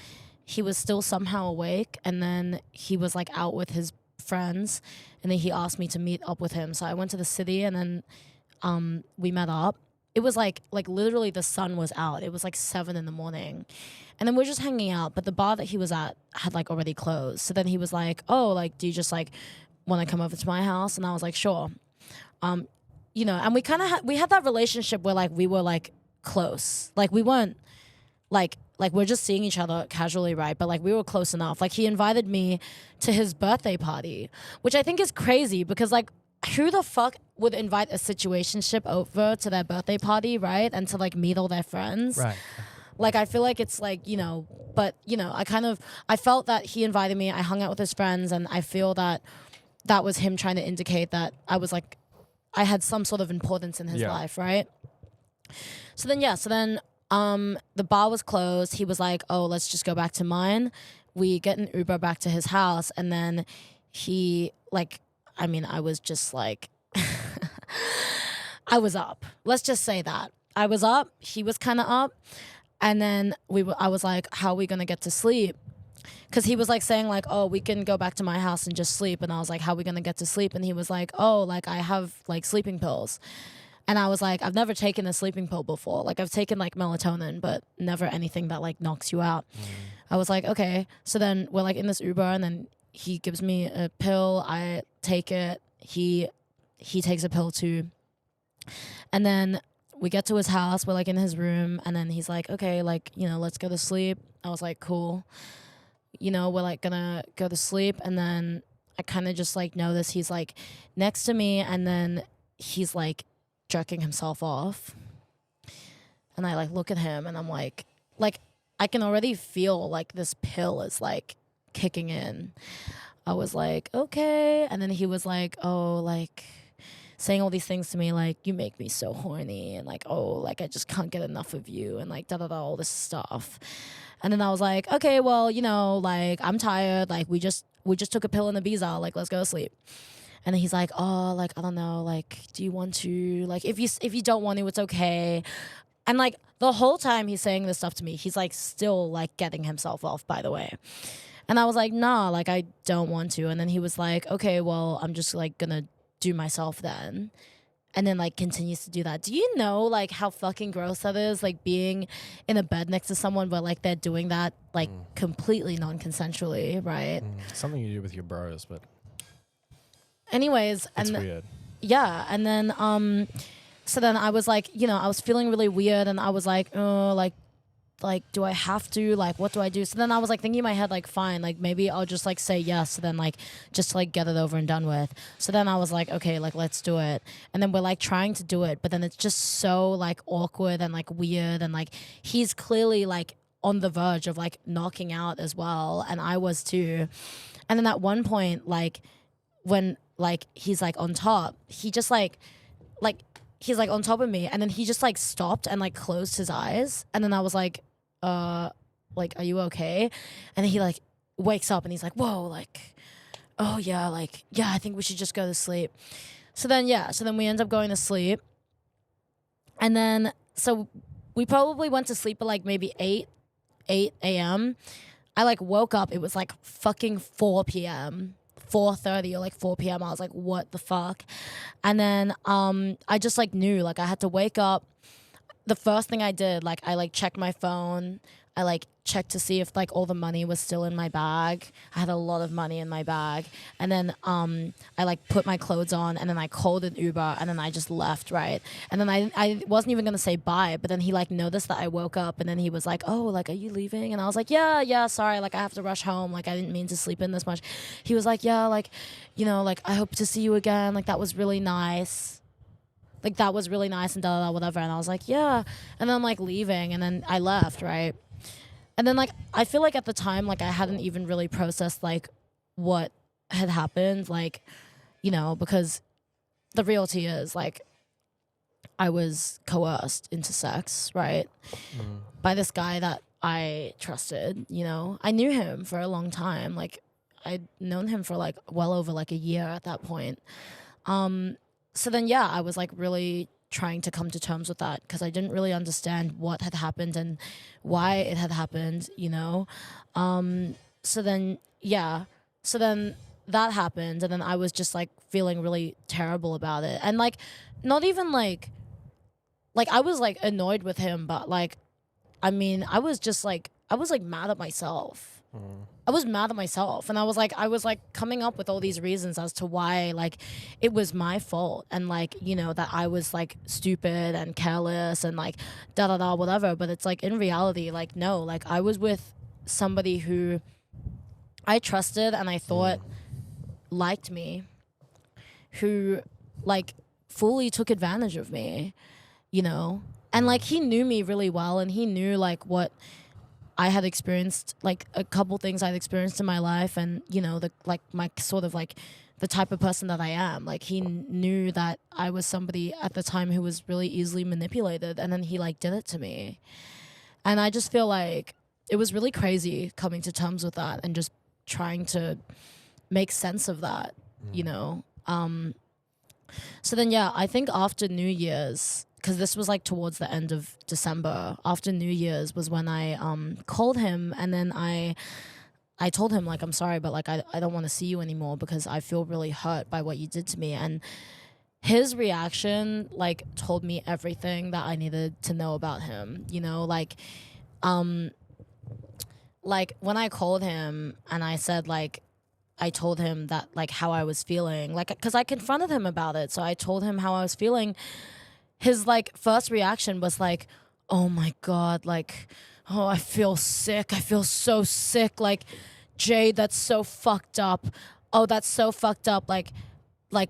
He was still somehow awake, and then he was like out with his friends, and then he asked me to meet up with him. So I went to the city, and then we met up. It was like literally the sun was out. It was like 7 a.m. And then we're just hanging out, but the bar that he was at had like already closed. So then he was like, oh, like, do you just like want to come over to my house? And I was like, sure. You know, and we kind of we had that relationship where like we were like close. Like we weren't like we're just seeing each other casually, right? But like we were close enough. Like he invited me to his birthday party, which I think is crazy because like who the fuck would invite a situationship over to their birthday party, right? And to like meet all their friends. Right. Like, I feel like it's like, you know, but, you know, I felt that he invited me. I hung out with his friends, and I feel that that was him trying to indicate that I was like, I had some sort of importance in his life, right? So then, the bar was closed. He was like, oh, let's just go back to mine. We get an Uber back to his house, and then he, like, I mean, I was just like, I was up. Let's just say that. I was up. He was kind of up. And then I was like, how are we going to get to sleep? Because he was like saying like, oh, we can go back to my house and just sleep. And I was like, how are we going to get to sleep? And he was like, oh, like I have like sleeping pills. And I was like, I've never taken a sleeping pill before. Like I've taken like melatonin, but never anything that like knocks you out. I was like, okay. So then we're like in this Uber, and then he gives me a pill. I take it. He takes a pill too. And then we get to his house, we're like in his room, and then he's like, okay, like, you know, let's go to sleep. I was like, cool. You know, we're like gonna go to sleep, and then I kind of just like notice he's like next to me, and then he's like jerking himself off. And I like look at him, and I'm like I can already feel like this pill is like kicking in. I was like, okay. And then he was like, oh, like, saying all these things to me, like, you make me so horny, and like, oh, like I just can't get enough of you, and like all this stuff. And then I was like, okay, well, you know, like I'm tired, like we just took a pill in Ibiza, like let's go to sleep. And then he's like, oh, like I don't know, like do you want to, like if you don't want to, it's okay. And like the whole time he's saying this stuff to me, he's like still like getting himself off, by the way. And I was like, nah, like I don't want to. And then he was like, okay, well, I'm just like gonna do myself then. And then like continues to do that. Do you know like how fucking gross that is? Like being in a bed next to someone where like they're doing that like completely non-consensually, right? Something you do with your bros, but anyways, it's weird. Yeah, and then so then I was like, you know, I was feeling really weird, and I was like, oh, like do I have to, like what do I do? So then I was like thinking in my head, like fine, like maybe I'll just like say yes, so then like just like get it over and done with. So then I was like, okay, like let's do it. And then we're like trying to do it, but then it's just so like awkward and like weird, and like he's clearly like on the verge of like knocking out as well, and I was too. And then at one point, like when like he's like on top, he just like he's like on top of me, and then he just like stopped and like closed his eyes, and then I was like like are you okay? And then he like wakes up and he's like, whoa, like oh yeah, like yeah, I think we should just go to sleep. So then we end up going to sleep, and then so we probably went to sleep at like maybe 8 a.m. I like woke up, it was like fucking 4 p.m. 4:30 or like 4 p.m. I was like, what the fuck? And then I just like knew like I had to wake up. The first thing I did, like I like checked my phone. I like checked to see if like all the money was still in my bag. I had a lot of money in my bag. And then I like put my clothes on, and then I called an Uber, and then I just left, right? And then I wasn't even gonna say bye, but then he like noticed that I woke up, and then he was like, oh, like are you leaving? And I was like, yeah, sorry, like I have to rush home, like I didn't mean to sleep in this much. He was like, yeah, like, you know, like I hope to see you again, like that was really nice. Like that was really nice and whatever. And I was like, yeah. And then I'm like leaving, and then I left, right? And then, like, I feel like at the time, like, I hadn't even really processed, like, what had happened, like, you know, because the reality is, like, I was coerced into sex, right, by this guy that I trusted, you know. I knew him for a long time. Like, I'd known him for, like, well over, like, a year at that point. So then, yeah, I was, like, really trying to come to terms with that, because I didn't really understand what had happened and why it had happened, you know. So then that happened, and then I was just like feeling really terrible about it, and like not even like I was like annoyed with him, but like I mean I was mad at myself. I was mad at myself, and I was like coming up with all these reasons as to why like it was my fault, and like, you know, that I was like stupid and careless and like whatever. But it's like in reality, like no, like I was with somebody who I trusted and I thought liked me, who like fully took advantage of me, you know. And like he knew me really well, and he knew like what I had experienced, like a couple things I'd experienced in my life, and you know, the like my sort of like the type of person that I am. Like he knew that I was somebody at the time who was really easily manipulated, and then he like did it to me. And I just feel like it was really crazy coming to terms with that and just trying to make sense of that, you know. So then yeah, I think after New Year's, because this was like towards the end of December, after New Year's was when I called him, and then I told him like, I'm sorry, but like I don't want to see you anymore because I feel really hurt by what you did to me. And his reaction like told me everything that I needed to know about him, you know, like when I called him and I said like, I told him that like how I was feeling, like because I confronted him about it, so I told him how I was feeling. His like first reaction was like, oh my God, like, oh, I feel sick. I feel so sick. Like, Jade, that's so fucked up. Oh, that's so fucked up. Like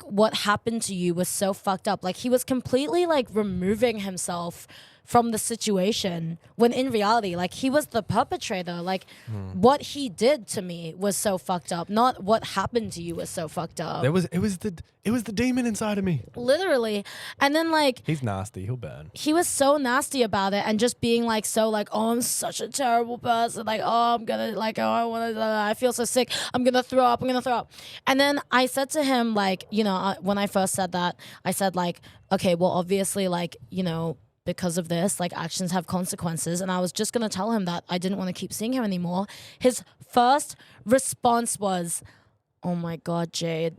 what happened to you was so fucked up. Like he was completely like removing himself from the situation, when in reality, like, he was the perpetrator. Like, what he did to me was so fucked up, not what happened to you was so fucked up. It was the demon inside of me. Literally. And then, like, He's nasty. He'll burn. he was so nasty about it, and just being like, so like, oh, I'm such a terrible person. Like, oh, I'm gonna, like, oh, I feel so sick. I'm gonna throw up. And then I said to him, like, you know, when I first said that, I said, like, okay, well, obviously, like, you know, because of this, like, actions have consequences. And I was just gonna tell him that I didn't want to keep seeing him anymore. His first response was, oh my God, Jade,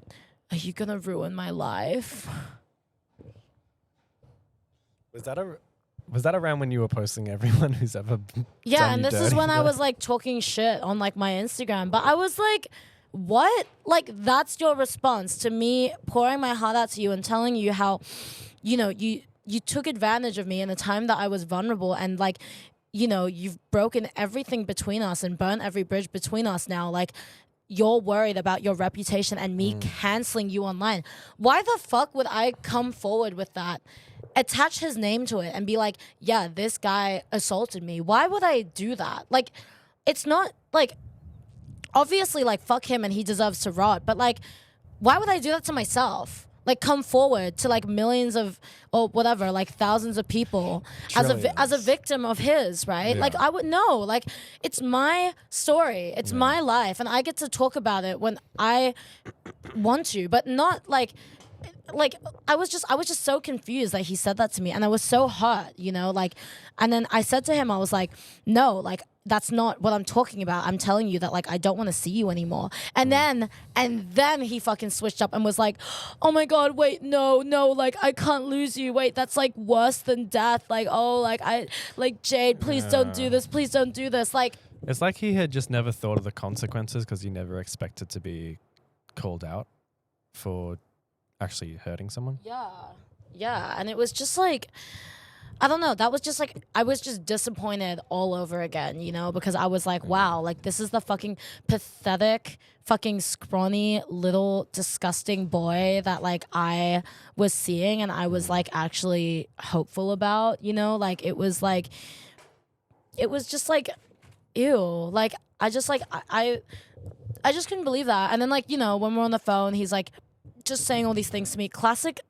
are you gonna ruin my life? Was that around when you were posting everyone who's ever Yeah, done and you this is dirty? when I was like talking shit on like my Instagram. But I was like, what? Like, that's your response to me pouring my heart out to you and telling you how, you know, you took advantage of me in a time that I was vulnerable, and like, you know, you've broken everything between us and burnt every bridge between us now. Like, you're worried about your reputation and me canceling you online. Why the fuck would I come forward with that? Attach his name to it and be like, yeah, this guy assaulted me. Why would I do that? Like, it's not like, obviously, like, fuck him and he deserves to rot. But like, why would I do that to myself? Like, come forward to like millions of, or whatever, like thousands of people as a victim of his, right? Yeah. Like, I would know, like, it's my story, it's my life, and I get to talk about it when I want to, but not like I was just so confused that he said that to me, and I was so hurt, you know, like, and then I said to him, I was like, no, like, that's not what I'm talking about. I'm telling you that, like, I don't want to see you anymore. And then he fucking switched up and was like, oh my God, wait, no, like, I can't lose you. Wait, that's like worse than death. Like, oh, like Jade, please don't do this. Please don't do this. Like, It's like he had just never thought of the consequences because he never expected to be called out for actually hurting someone. yeah. And it was just like, I don't know. That was just like, I was just disappointed all over again, you know, because I was like, wow, like, this is the fucking pathetic, fucking scrawny, little, disgusting boy that like I was seeing and I was like actually hopeful about, you know, like, it was just like, ew. Like, I just like, I just couldn't believe that. And then, like, you know, when we're on the phone, he's like just saying all these things to me. Classic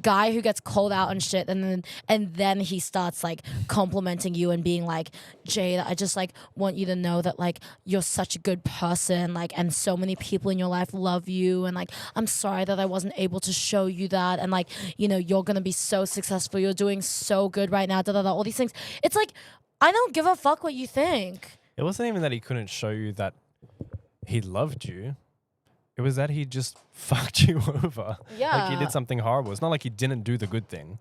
guy who gets called out and shit, and then he starts like complimenting you and being like, Jade, I just like want you to know that like you're such a good person, like, and so many people in your life love you, and like, I'm sorry that I wasn't able to show you that, and like, you know, you're gonna be so successful, you're doing so good right now, all these things. It's like, I don't give a fuck what you think. It wasn't even that he couldn't show you that he loved you. It was that he just fucked you over. Yeah. Like, he did something horrible. It's not like he didn't do the good thing.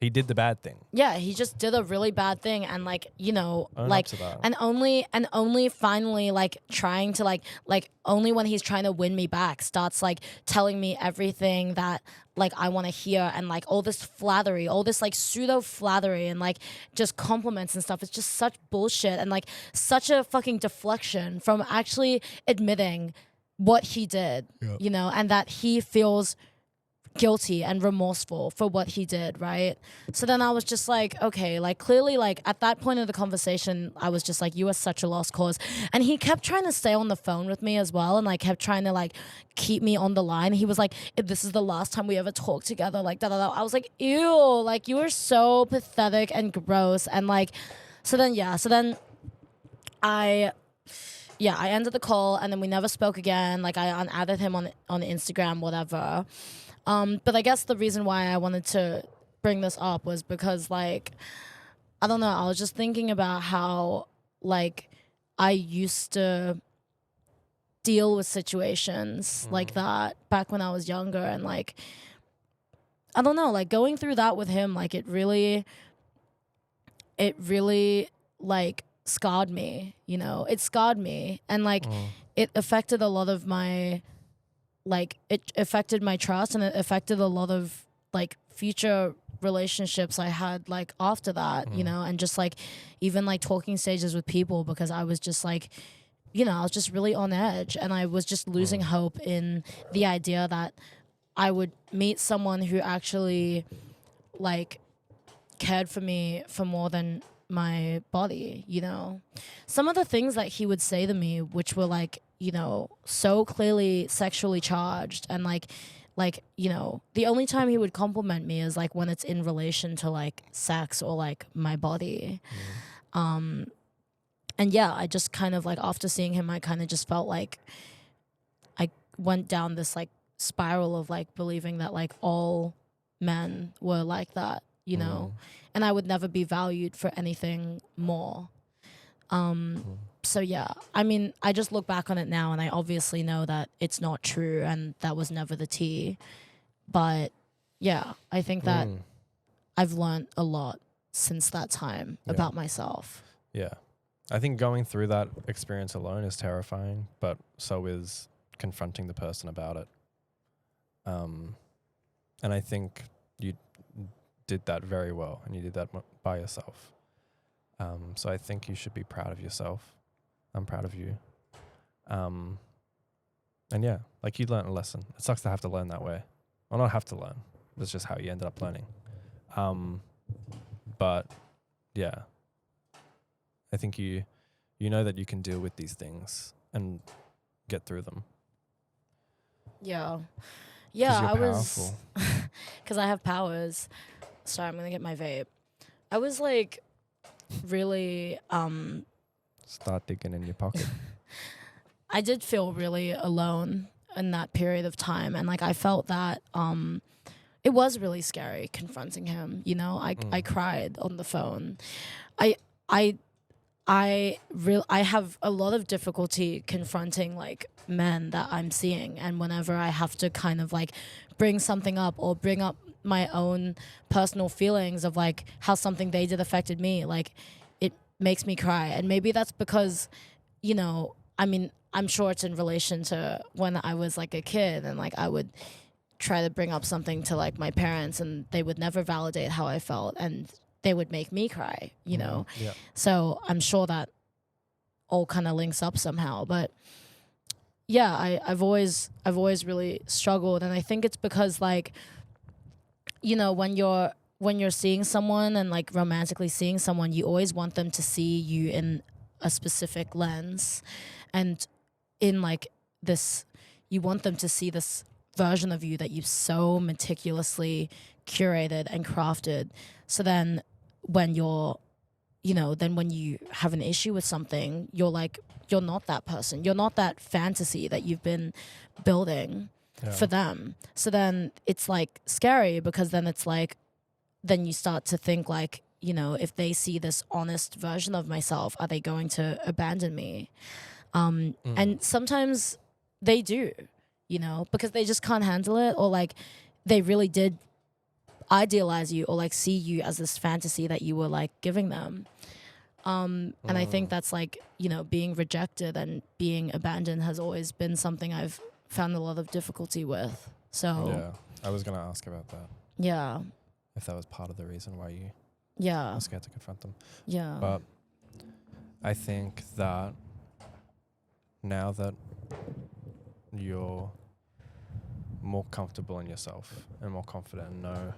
He did the bad thing. Yeah, he just did a really bad thing, and like, you know, Own like, up to that. and only finally like trying to like only when he's trying to win me back starts like telling me everything that like I want to hear, and like all this flattery, all this like pseudo flattery and like just compliments and stuff. It's just such bullshit and like such a fucking deflection from actually admitting what he did, you know, and that he feels guilty and remorseful for what he did, right? So then I was just like, okay, like, clearly, like, at that point of the conversation, I was just like, you are such a lost cause. And he kept trying to stay on the phone with me as well, and like kept trying to like keep me on the line. He was like, if this is the last time we ever talk together, like, da da da. I was like, ew, like, you are so pathetic and gross. And like, so then I ended the call, and then we never spoke again. Like, I unadded him on Instagram, whatever. But I guess the reason why I wanted to bring this up was because, like, I don't know, I was just thinking about how, like, I used to deal with situations like that back when I was younger, and like, I don't know, like, going through that with him, like, it really like scarred me, you know. It scarred me, and like it affected a lot of my, like, it affected my trust, and it affected a lot of like future relationships I had like after that, you know, and just like even like talking stages with people, because I was just like, you know, I was just really on edge, and I was just losing hope in the idea that I would meet someone who actually like cared for me for more than my body, you know. Some of the things that he would say to me, which were like, you know, so clearly sexually charged, and like, you know, the only time he would compliment me is like when it's in relation to like sex or like my body. And yeah, I just kind of like, after seeing him, I kind of just felt like I went down this like spiral of like believing that like all men were like that, you know, and I would never be valued for anything more. So yeah, I mean, I just look back on it now and I obviously know that it's not true and that was never the tea. But yeah, I think that I've learned a lot since that time about myself. Yeah. I think going through that experience alone is terrifying, but so is confronting the person about it. And I think you did that very well, and you did that by yourself. So I think you should be proud of yourself. I'm proud of you. And yeah, like you learned a lesson. It sucks to have to learn that way. Well, not have to learn. That's just how you ended up learning. But yeah, I think you know that you can deal with these things and get through them. Yeah. Yeah, I was, powerful. because I have powers. Sorry, I'm going to get my vape. I was like really, Start digging in your pocket. I did feel really alone in that period of time. And like, I felt that it was really scary confronting him. You know, I cried on the phone. I have a lot of difficulty confronting like men that I'm seeing, and whenever I have to kind of like bring something up or bring up my own personal feelings of like how something they did affected me, like it makes me cry. And maybe that's because, you know, I mean, I'm sure it's in relation to when I was like a kid and like I would try to bring up something to like my parents and they would never validate how I felt, and they would make me cry, you know? Yeah. So I'm sure that all kind of links up somehow. But yeah, I've always really struggled. And I think it's because like, you know, when you're seeing someone and like romantically seeing someone, you always want them to see you in a specific lens. And in like this, you want them to see this version of you that you've so meticulously curated and crafted. So then when you're, you know, then when you have an issue with something, you're like, you're not that person. You're not that fantasy that you've been building for them. So then it's like scary, because then it's like, then you start to think like, you know, if they see this honest version of myself, are they going to abandon me? And sometimes they do, you know, because they just can't handle it, or like they really did idealize you or like see you as this fantasy that you were like giving them. And I think that's like, you know, being rejected and being abandoned has always been something I've found a lot of difficulty with. So Yeah, I was going to ask about that. Yeah. If that was part of the reason why you Yeah. were scared to confront them. Yeah. But I think that now that you're more comfortable in yourself and more confident and know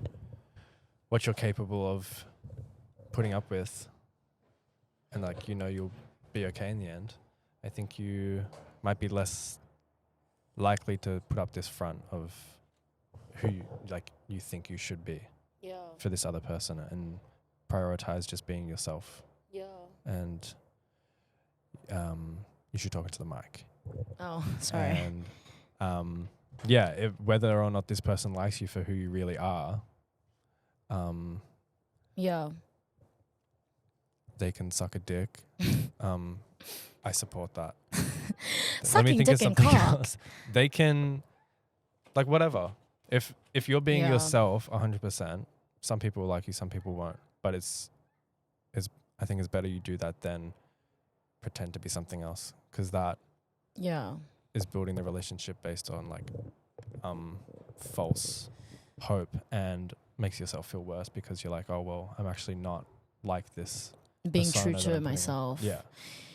what you're capable of putting up with, and like, you know, you'll be okay in the end, I think you might be less likely to put up this front of who you, like, you think you should be for this other person, and prioritize just being yourself. Yeah. And you should talk into the mic. Oh, sorry. And yeah, whether or not this person likes you for who you really are, Yeah. they can suck a dick. I support that. Sucking dick and cock. They can, like, whatever. If you're being Yeah. yourself 100%, some people will like you, some people won't. But I think it's better you do that than pretend to be something else, because that Yeah. is building the relationship based on like false hope, and makes yourself feel worse because you're like, oh well, I'm actually not like this. Being persona true that I'm to putting in. myself. Yeah.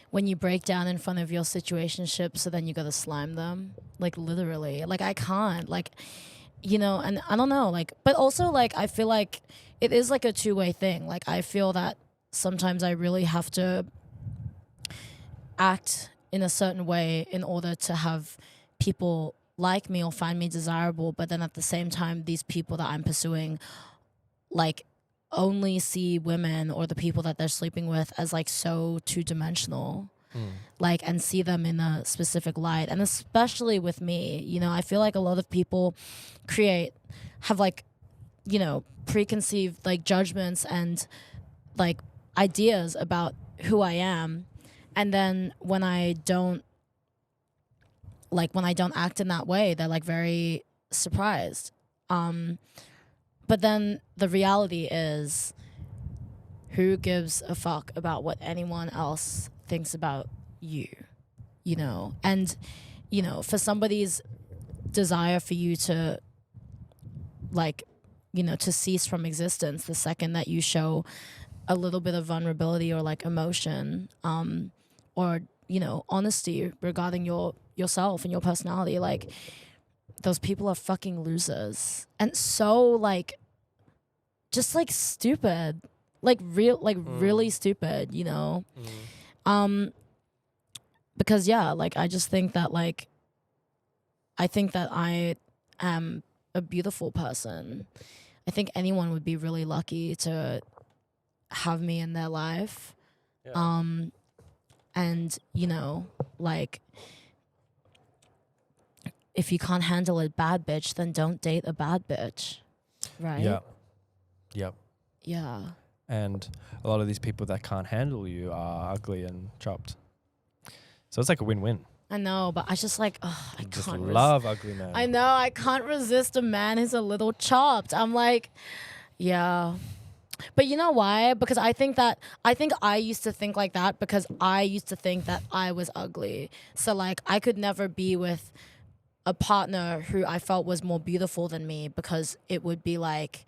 When you break down in front of your situationship, so then you gotta slime them, like literally. Like I can't. Like, you know, and I don't know, like, but also like I feel like it is like a two-way thing. Like I feel that sometimes I really have to act in a certain way in order to have people like me or find me desirable, but then at the same time these people that I'm pursuing like only see women or the people that they're sleeping with as like so two-dimensional. Like, and see them in a specific light. And especially with me, you know, I feel like a lot of people have like, you know, preconceived like judgments and like ideas about who I am. And then when I don't act in that way, they're like very surprised. But then the reality is, who gives a fuck about what anyone else thinks about you, you know? And, you know, for somebody's desire for you to, like, you know, to cease from existence the second that you show a little bit of vulnerability or like emotion, or, you know, honesty regarding yourself and your personality, like, those people are fucking losers. And so, like, just like stupid, like really stupid, you know? Because yeah, like I just think that like I think that I am a beautiful person. I think anyone would be really lucky to have me in their life. Yeah. And you know, like if you can't handle a bad bitch, then don't date a bad bitch. Right? Yeah. Yep. Yeah. And a lot of these people that can't handle you are ugly and chopped. So it's like a win-win. I know, but I just like, I Just can't love ugly men. I know, I can't resist a man who's a little chopped. I'm like, yeah. But you know why? Because I think I used to think like that because I used to think that I was ugly. So like I could never be with a partner who I felt was more beautiful than me because it would be like,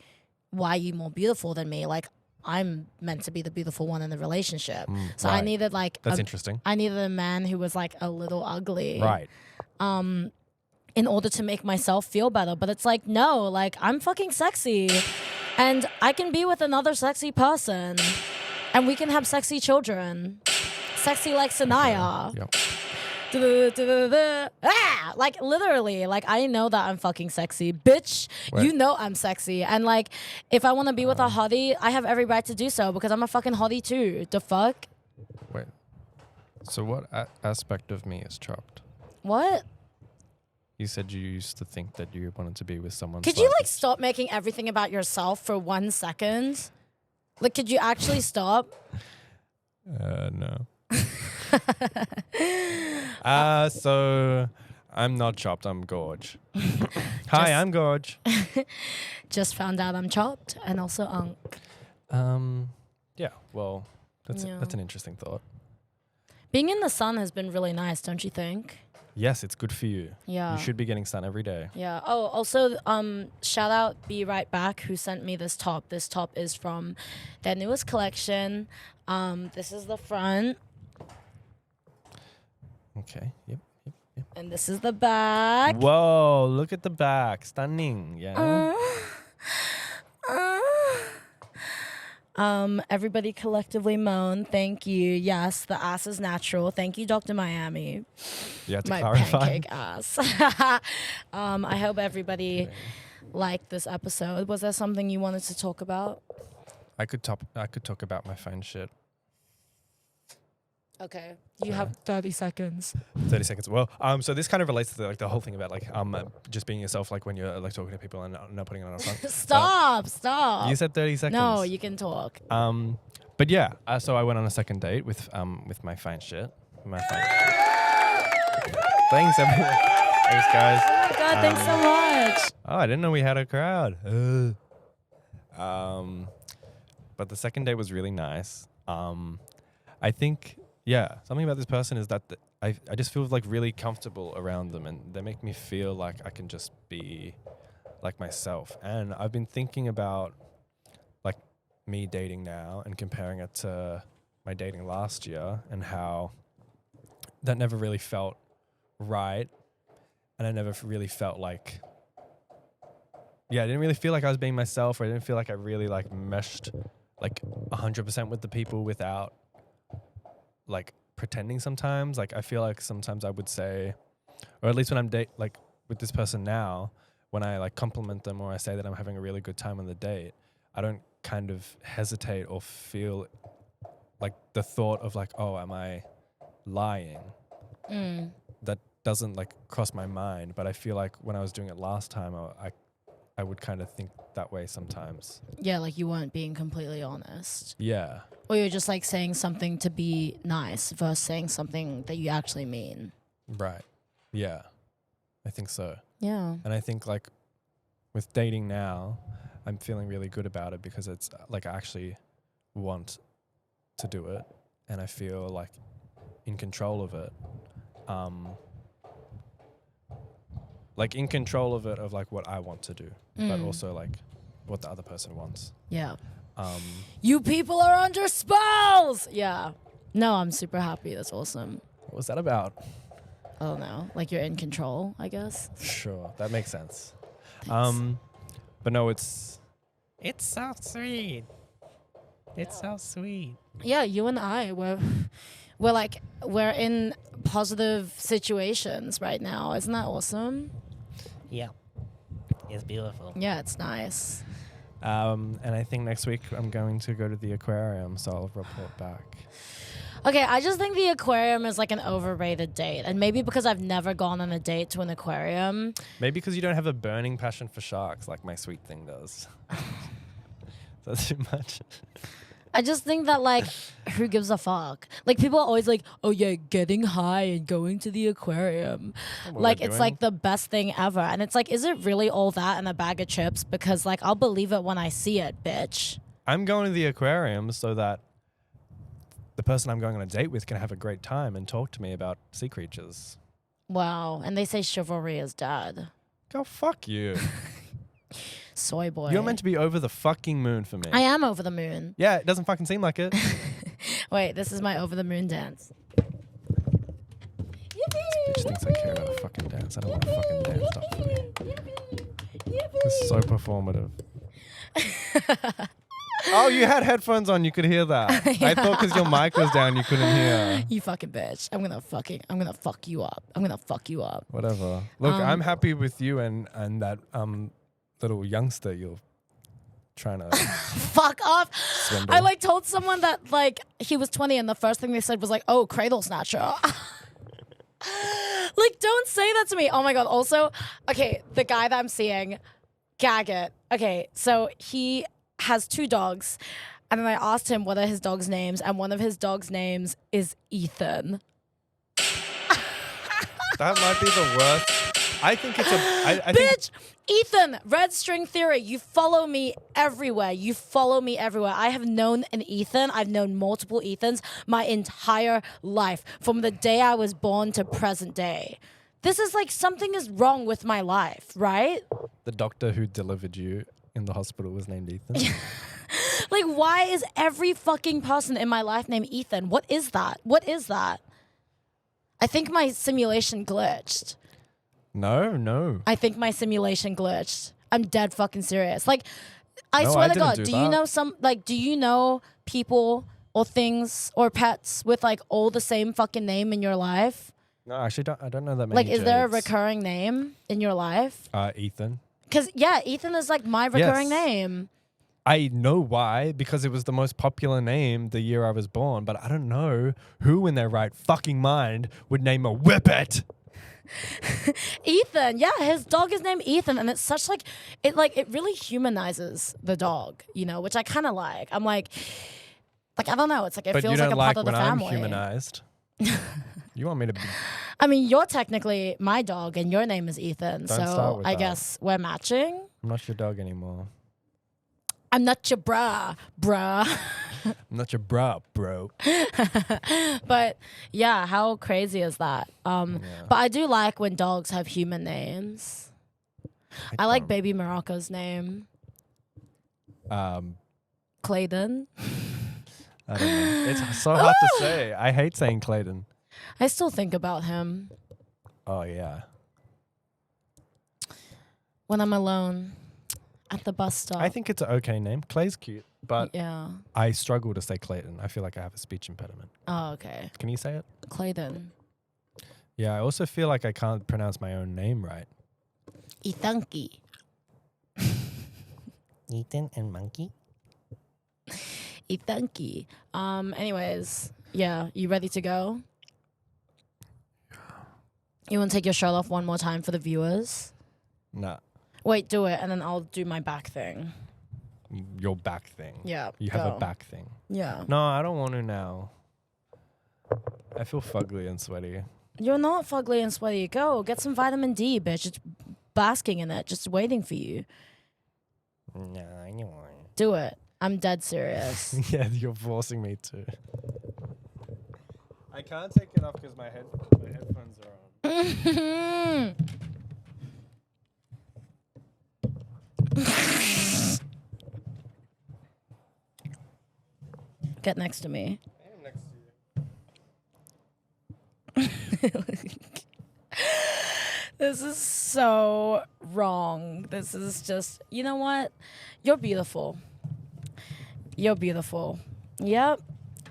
why are you more beautiful than me? Like I'm meant to be the beautiful one in the relationship. So I right. needed like That's interesting. I needed a man who was like a little ugly. Right. In order to make myself feel better. But it's like, no, like I'm fucking sexy. And I can be with another sexy person. And we can have sexy children. Sexy like Sanaya. Yep. Like literally, like I know that I'm fucking sexy, bitch. Wait. You know I'm sexy, and like if I want to be with a hottie, I have every right to do so because I'm a fucking hottie too. The fuck? Wait. So what aspect of me is chopped? What? You said you used to think that you wanted to be with someone. Could you like stop making everything about yourself for 1 second? Like, could you actually stop? No. So I'm not chopped. I'm Gorge. Hi, I'm Gorge. Just found out I'm chopped and also Yeah. Well, that's Yeah. that's an interesting thought. Being in the sun has been really nice, don't you think? Yes, it's good for you. Yeah. You should be getting sun every day. Yeah. Oh, also, shout out Be Right Back who sent me this top. This top is from their newest collection. This is the front, Okay. Yep. and this is the back. Whoa! Look at the back. Stunning. Yeah. Everybody collectively moan. Thank you. Yes, the ass is natural. Thank you, Dr. Miami. You have to My clarify. pancake ass. I hope everybody liked this episode. Was there something you wanted to talk about? I could talk about my phone shit. Okay. You have 30 seconds. 30 seconds. Well, so this kind of relates to the whole thing about just being yourself, like when you're like talking to people and not putting it on a front. Stop. You said 30 seconds. No, you can talk. But yeah, so I went on a second date with my fine shit. My fine. Thanks everyone. Thanks guys. Oh my God, thanks so much. Oh, I didn't know we had a crowd. But the second date was really nice. I think, yeah, something about this person is that I just feel like really comfortable around them, and they make me feel like I can just be like myself. And I've been thinking about like me dating now and comparing it to my dating last year and how that never really felt right. And I never really felt like yeah, I didn't really feel like I was being myself, or I didn't feel like I really like meshed like 100% with the people without like pretending sometimes. Like I feel like sometimes I would say, or at least when I'm like with this person now, when I like compliment them or I say that I'm having a really good time on the date, I don't kind of hesitate or feel like the thought of like, oh, am I lying? That doesn't like cross my mind, but I feel like when I was doing it last time, I would kind of think that way sometimes. Yeah, like you weren't being completely honest. Yeah. Or you're just like saying something to be nice versus saying something that you actually mean. Right. Yeah. I think so. Yeah. And I think like with dating now, I'm feeling really good about it because it's like I actually want to do it and I feel like in control of it. Like in control of it, of like what I want to do, but also like what the other person wants. Yeah. You people are under spells! Yeah. No, I'm super happy. That's awesome. What was that about? I don't know. Like you're in control, I guess. Sure, that makes sense. Thanks. But no, it's so sweet. It's so sweet. Yeah, you and I, we're in positive situations right now. Isn't that awesome? Yeah. It's beautiful. Yeah, it's nice. And I think next week I'm going to go to the aquarium, so I'll report back. Okay, I just think the aquarium is like an overrated date. And maybe because I've never gone on a date to an aquarium. Maybe because you don't have a burning passion for sharks like my sweet thing does. That's too much. I just think that, like, who gives a fuck? Like, people are always like, oh, yeah, getting high and going to the aquarium. Like, it's, like, the best thing ever. And it's like, is it really all that and a bag of chips? Because, like, I'll believe it when I see it, bitch. I'm going to the aquarium so that the person I'm going on a date with can have a great time and talk to me about sea creatures. Wow. And they say chivalry is dead. Go fuck you. Soy boy. You're meant to be over the fucking moon for me. I am over the moon. Yeah, it doesn't fucking seem like it. Wait, this is my over the moon dance. Bitch thinks I care about a fucking dance. I don't want to fucking dance stuff for me. This is so performative. Oh, you had headphones on. You could hear that. I thought because your mic was down, you couldn't hear. You fucking bitch. I'm gonna fuck you up. I'm gonna fuck you up. Whatever. Look, I'm happy with you and that little youngster you're trying to fuck off. swindle. I like told someone that like he was 20 and the first thing they said was like, oh, cradle snatcher. Like, don't say that to me. Oh my God. Also, okay, the guy that I'm seeing, gag it. Okay, so he has 2 dogs. And then I asked him what are his dogs' names, and one of his dogs' names is Ethan. That might be the worst. I think it's I Bitch! Ethan, Red String Theory, you follow me everywhere. You follow me everywhere. I have known an Ethan. I've known multiple Ethans my entire life, from the day I was born to present day. This is like something is wrong with my life, right? the doctor who delivered you in the hospital was named Ethan. Like, why is every fucking person in my life named Ethan? What is that? What is that? I think my simulation glitched. No. I think my simulation glitched. I'm dead fucking serious. Like, I No, swear I to didn't God, do do that. you know do you know people or things or pets with like all the same fucking name in your life? No, actually, I don't know that many. Like, is there a Jades. recurring name in your life? Ethan. Because, yeah, Ethan is like my recurring Yes. name. I know why, because it was the most popular name the year I was born, but I don't know who in their right fucking mind would name a whippet. Ethan, yeah, his dog is named Ethan, and it's such like it really humanizes the dog, you know, which I kind of like. I'm like I don't know, it's like it But you feels don't like a like part of the when I'm family. humanized. You want me to be... I mean, you're technically my dog, and your name is Ethan, Don't start so with I that. guess we're matching. I'm not your dog anymore. I'm not your bruh. I'm not your bra, bro. But yeah, how crazy is that? But I do like when dogs have human names. I like don't. Baby Morocco's name, Clayton. I don't know. It's so hard to say. I hate saying Clayton. I still think about him Oh, yeah. when I'm alone. At the bus stop. I think it's an okay name. Clay's cute, but Yeah. I struggle to say Clayton. I feel like I have a speech impediment. Oh, okay. Can you say it? Clayton. Yeah, I also feel like I can't pronounce my own name right. Ithanki. Ethan and Monkey. Ithanki. Anyways, yeah, you ready to go? You want to take your shirt off one more time for the viewers? Nah, Wait, do it, and then I'll do my back thing. your back thing. Yeah. You have go. a back thing. Yeah. No, I don't want to now. I feel fugly and sweaty. You're not fugly and sweaty. Go, get some vitamin D, bitch. It's basking in it, just waiting for you. No, I know. Do it. I'm dead serious. Yeah, you're forcing me to. I can't take it off because my headphones are on. Get next to me. I am next to you. This is so wrong. This is just, you know what? You're beautiful. You're beautiful. Yep.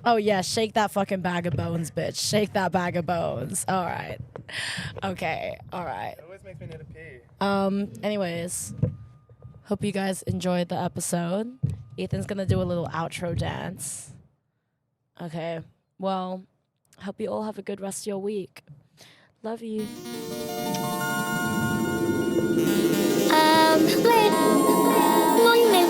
Oh, yeah. Shake that fucking bag of bones, bitch. Shake that bag of bones. All right. Okay. All right. It always makes me need a pee. Anyways, hope you guys enjoyed the episode. Ethan's gonna do a little outro dance. Okay. Well, hope you all have a good rest of your week. Love you. Wait, morning,